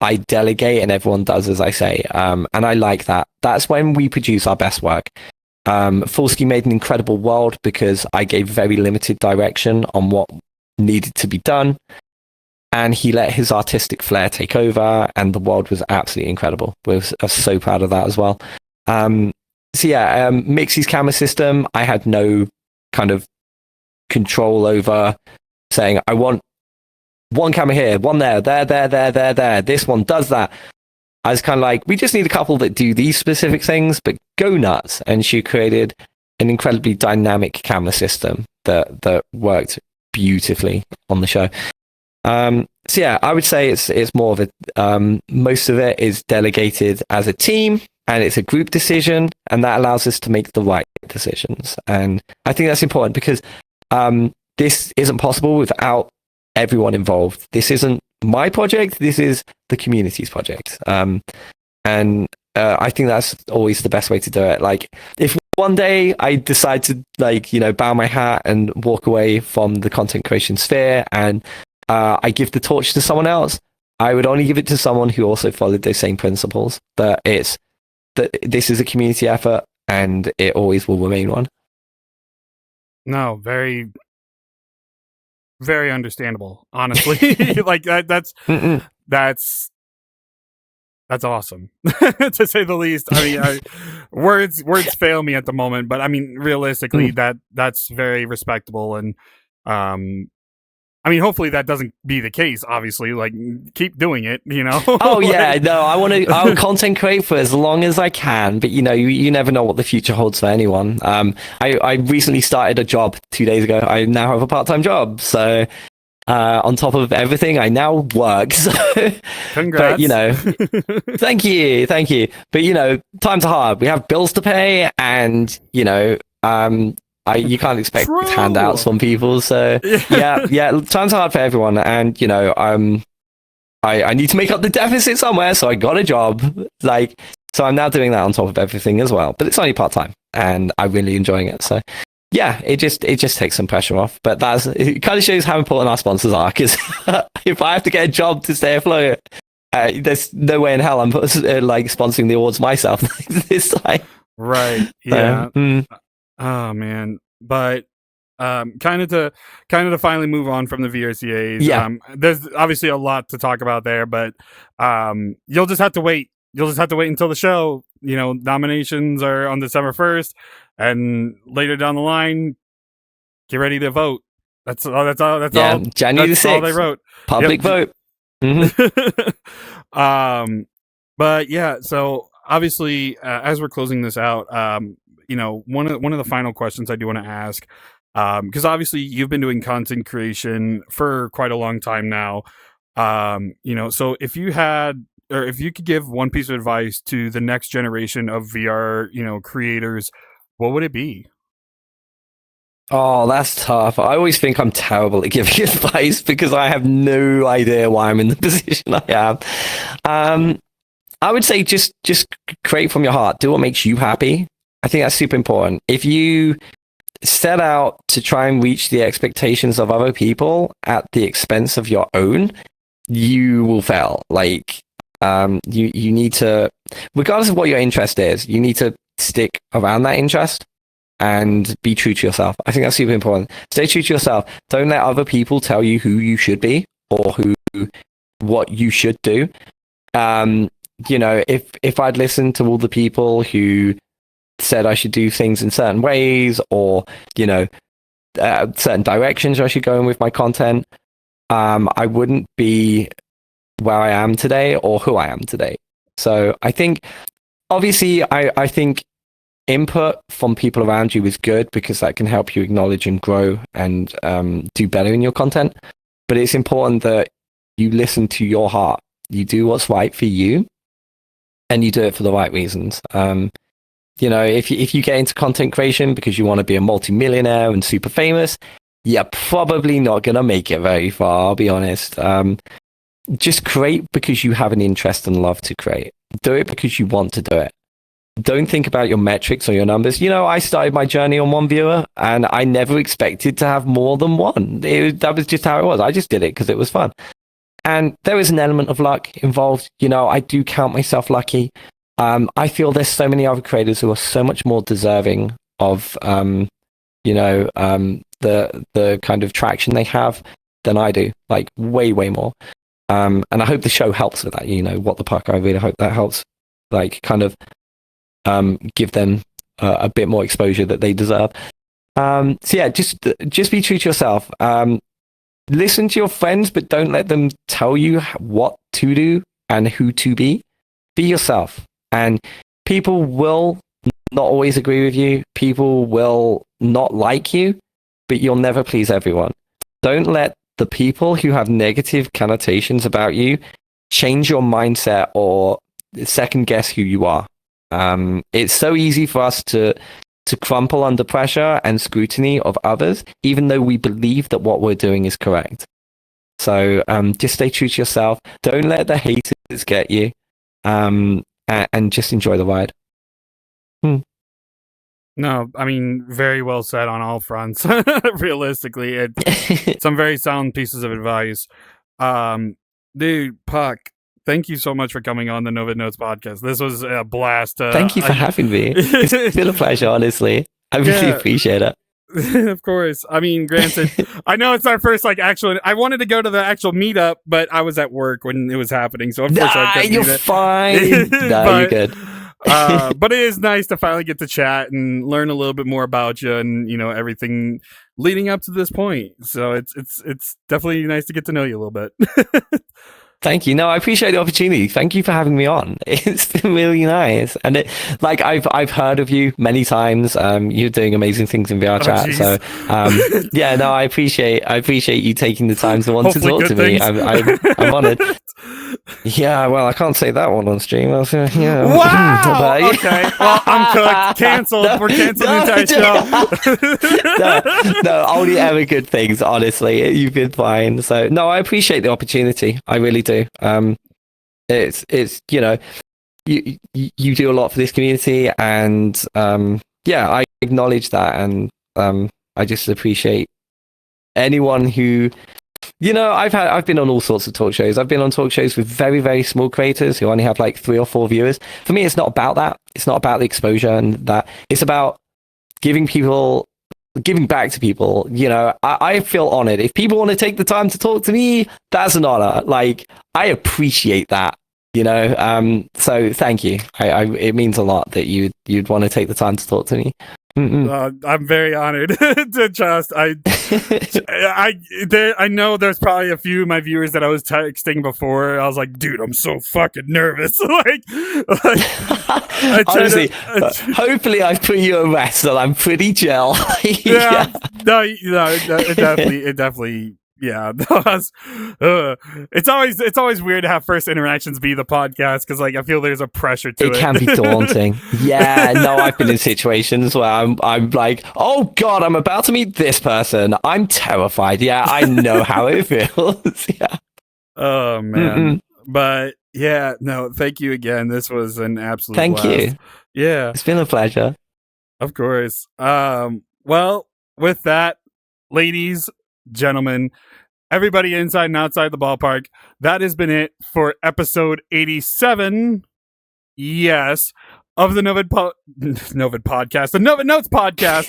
I delegate and everyone does as I say. And I like that. That's when we produce our best work. Fulski made an incredible world because I gave very limited direction on what needed to be done. And he let his artistic flair take over, and the world was absolutely incredible. We're so proud of that as well. So yeah, Mixie's camera system, I had no kind of control over, saying I want one camera here, one there, there. This one does that. I was kind of like, we just need a couple that do these specific things, but go nuts. And she created an incredibly dynamic camera system that worked beautifully on the show. So yeah, I would say it's more of a most of it is delegated as a team, and it's a group decision, and that allows us to make the right decisions. And I think that's important because this isn't possible without everyone involved. This isn't my project. This is the community's project. And I think that's always the best way to do it. Like, if one day I decide to bow my hat and walk away from the content creation sphere, and I give the torch to someone else, I would only give it to someone who also followed those same principles. That this is a community effort, and it always will remain one. No, very, very understandable. Honestly, like that's awesome, to say the least. I mean, words fail me at the moment, but I mean, realistically, that's very respectable, and I mean, hopefully that doesn't be the case. Obviously, like, keep doing it. Oh yeah, no, I'll content create for as long as I can, but you never know what the future holds for anyone. I recently started a job 2 days ago. I now have a part-time job, so. On top of everything, I now work. So, congrats. But, thank you. But, times are hard. We have bills to pay, and, you can't expect handouts from people. So, yeah, times are hard for everyone. And, I need to make up the deficit somewhere, so I got a job. So I'm now doing that on top of everything as well. But it's only part-time, and I'm really enjoying it. So, yeah, it just takes some pressure off, but it kind of shows how important our sponsors are. Because if I have to get a job to stay afloat, there's no way in hell I'm sponsoring the awards myself. It's like, Right. Yeah. Oh man. But kind of to finally move on from the VRCAs. Yeah. There's obviously a lot to talk about there, but you'll just have to wait. You'll just have to wait until the show. Nominations are on December 1st, and later down the line, get ready to vote. That's all. January that's 6th. all they wrote. Public vote. But yeah, so obviously, as we're closing this out, one of the final questions I do want to ask, because obviously you've been doing content creation for quite a long time now. So if you could give one piece of advice to the next generation of VR, creators, what would it be? Oh, that's tough. I always think I'm terrible at giving advice because I have no idea why I'm in the position I am. I would say just create from your heart. Do what makes you happy. I think that's super important. If you set out to try and reach the expectations of other people at the expense of your own, you will fail. Like, you need to, regardless of what your interest is, you need to stick around that interest and be true to yourself. I think that's super important. Stay true to yourself. Don't let other people tell you who you should be or what you should do. If I'd listened to all the people who said I should do things in certain ways or, certain directions I should go in with my content, I wouldn't be where I am today or who I am today. So I think, obviously, I think input from people around you is good because that can help you acknowledge and grow and do better in your content. But it's important that you listen to your heart. You do what's right for you and you do it for the right reasons. If you get into content creation because you want to be a multimillionaire and super famous, you're probably not going to make it very far, I'll be honest. Just create because you have an interest and love to create. Do it because you want to do it. Don't think about your metrics or your numbers. I started my journey on one viewer and I never expected to have more than one. That was just how it was. I just did it because it was fun. And there is an element of luck involved. I do count myself lucky. I feel there's so many other creators who are so much more deserving of, the kind of traction they have than I do, like way, way more. And I hope the show helps with that. What the Puck, I really hope that helps, like, kind of give them a bit more exposure that they deserve. Just be true to yourself. Listen to your friends, but don't let them tell you what to do and who to be. Be yourself. And people will not always agree with you. People will not like you, but you'll never please everyone. Don't let the people who have negative connotations about you change your mindset or second guess who you are. It's so easy for us to crumple under pressure and scrutiny of others, even though we believe that what we're doing is correct. So just stay true to yourself. Don't let the haters get you, and just enjoy the ride. No, I mean, very well said on all fronts. Realistically, it's some very sound pieces of advice. Dude, Puck, thank you so much for coming on the Noved Notes podcast. This was a blast. Thank you for having me. It's been a pleasure, honestly. I really appreciate it. Of course. I mean, granted, I know it's our first actual. I wanted to go to the actual meetup, but I was at work when it was happening, so unfortunately, I couldn't you're do that. Fine. No, you're good. But it is nice to finally get to chat and learn a little bit more about you and everything leading up to this point. So it's definitely nice to get to know you a little bit. Thank you. No, I appreciate the opportunity. Thank you for having me on. It's been really nice. And I've heard of you many times. You're doing amazing things in VRChat. So I appreciate you taking the time to want to talk to me. I'm honored. Yeah, well, I can't say that one on stream. Wow. Okay. Well, I'm cooked. Canceled. We're canceling the entire show. no, only ever good things. Honestly, you've been fine. So no, I appreciate the opportunity. I really do. It's you do a lot for this community, and I acknowledge that, and I just appreciate anyone who I've been on all sorts of talk shows. I've been on talk shows with very, very small creators who only have like 3 or 4 viewers. For me, it's not about that. It's not about the exposure and that. It's about giving back to people. I feel honored. If people want to take the time to talk to me, that's an honor. Like, I appreciate that. So thank you. It means a lot that you'd want to take the time to talk to me. I'm very honored to trust. I know there's probably a few of my viewers that I was texting before. I was like, dude, I'm so fucking nervous. Honestly, hopefully I've put you at rest, so I'm pretty chill. Yeah. No, it definitely. Yeah, it's always weird to have first interactions be the podcast because like I feel there's a pressure to it. It can be daunting. Yeah, no, I've been in situations where I'm like, oh god, I'm about to meet this person. I'm terrified. Yeah, I know how it feels. Yeah. Oh man, but yeah, no, thank you again. This was an absolute thank blast. you. Yeah, it's been a pleasure. Of course. Well, with that, ladies, gentlemen, everybody inside and outside the ballpark, that has been it for episode 87. Yes, of the Noved podcast, the Noved Notes podcast.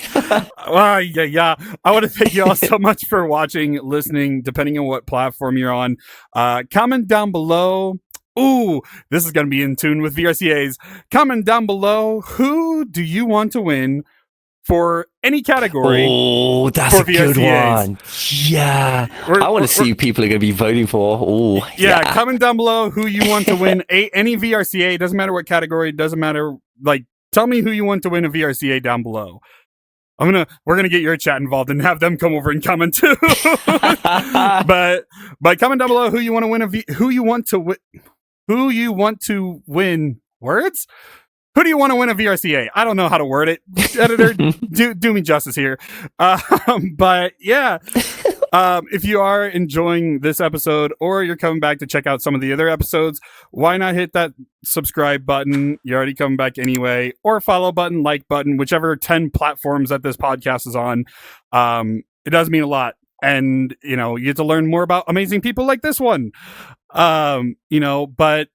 Yeah. I want to thank you all so much for watching, listening, depending on what platform you're on. Comment down below. Ooh, this is going to be in tune with VRCAs. Comment down below, who do you want to win for any category? Oh, that's a good one. Yeah. I want to see who people are going to be voting for. Oh, yeah. Comment down below who you want to win any VRCA. Doesn't matter what category. Doesn't matter. Like, tell me who you want to win a VRCA down below. We're gonna get your chat involved and have them come over and comment too. but comment down below who you want to win who you want to win words. Who do you want to win a VRCA? I don't know how to word it. Editor, do me justice here. But yeah, if you are enjoying this episode or you're coming back to check out some of the other episodes, why not hit that subscribe button? You're already coming back anyway, or follow button, like button, whichever 10 platforms that this podcast is on. It does mean a lot. And, you get to learn more about amazing people like this one. But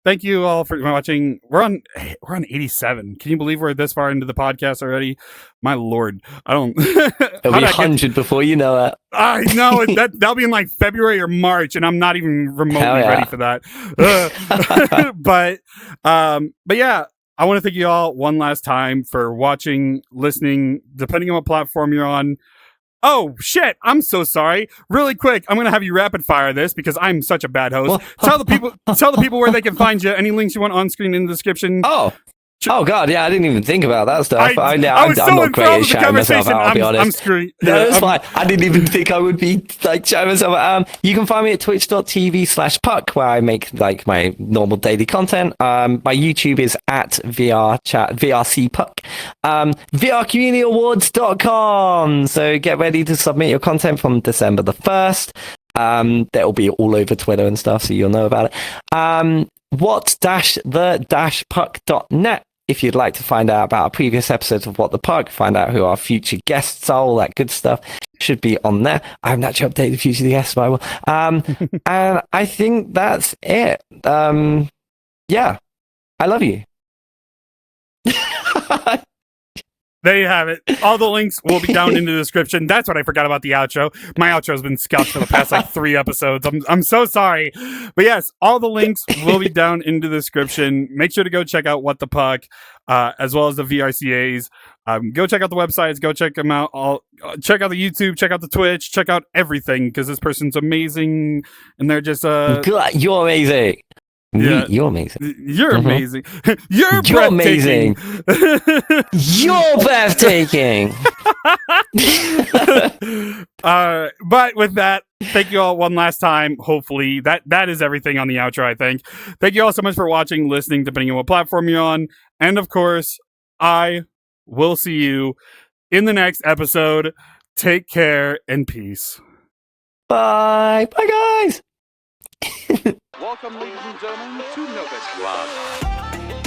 thank you all for watching. We're on 87. Can you believe we're this far into the podcast already? My lord, I don't. It'll be 100 before you know it. I know that'll be in like February or March, and I'm not even remotely ready for that. But yeah, I want to thank you all one last time for watching, listening, depending on what platform you're on. Oh, shit. I'm so sorry. Really quick, I'm going to have you rapid fire this because I'm such a bad host. Tell the people where they can find you. Any links you want on screen in the description. Oh God, yeah, I didn't even think about that stuff. I was so not great at shouting myself out, I'll be honest. I'm screwed. No, that's fine. I didn't even think I would be like shouting myself out. You can find me at twitch.tv/puck, where I make like my normal daily content. My YouTube is at VRC Puck. VRCommunityAwards.com. So get ready to submit your content from December the 1st. That'll be all over Twitter and stuff, so you'll know about it. What-the-puck.net. If you'd like to find out about our previous episodes of What the Puck, find out who our future guests are, all that good stuff should be on there. I haven't actually updated the future guests, but I will. And I think that's it. Yeah, I love you. There you have it. All the links will be down in the description. That's what I forgot about the outro. My outro has been scuffed for the past like 3 episodes. I'm so sorry. But yes, all the links will be down in the description. Make sure to go check out What the Puck, as well as the VRCAs. Go check out the websites. Go check them out. Check out the YouTube. Check out the Twitch. Check out everything because this person's amazing. And they're just... You're amazing. Yeah. You're amazing. You're amazing. You're breathtaking. You're breathtaking. But with that, thank you all one last time. Hopefully that is everything on the outro, I think. Thank you all so much for watching, listening, depending on what platform you're on. And of course, I will see you in the next episode. Take care and peace. Bye. Bye, guys. Welcome, ladies and gentlemen, to Noved.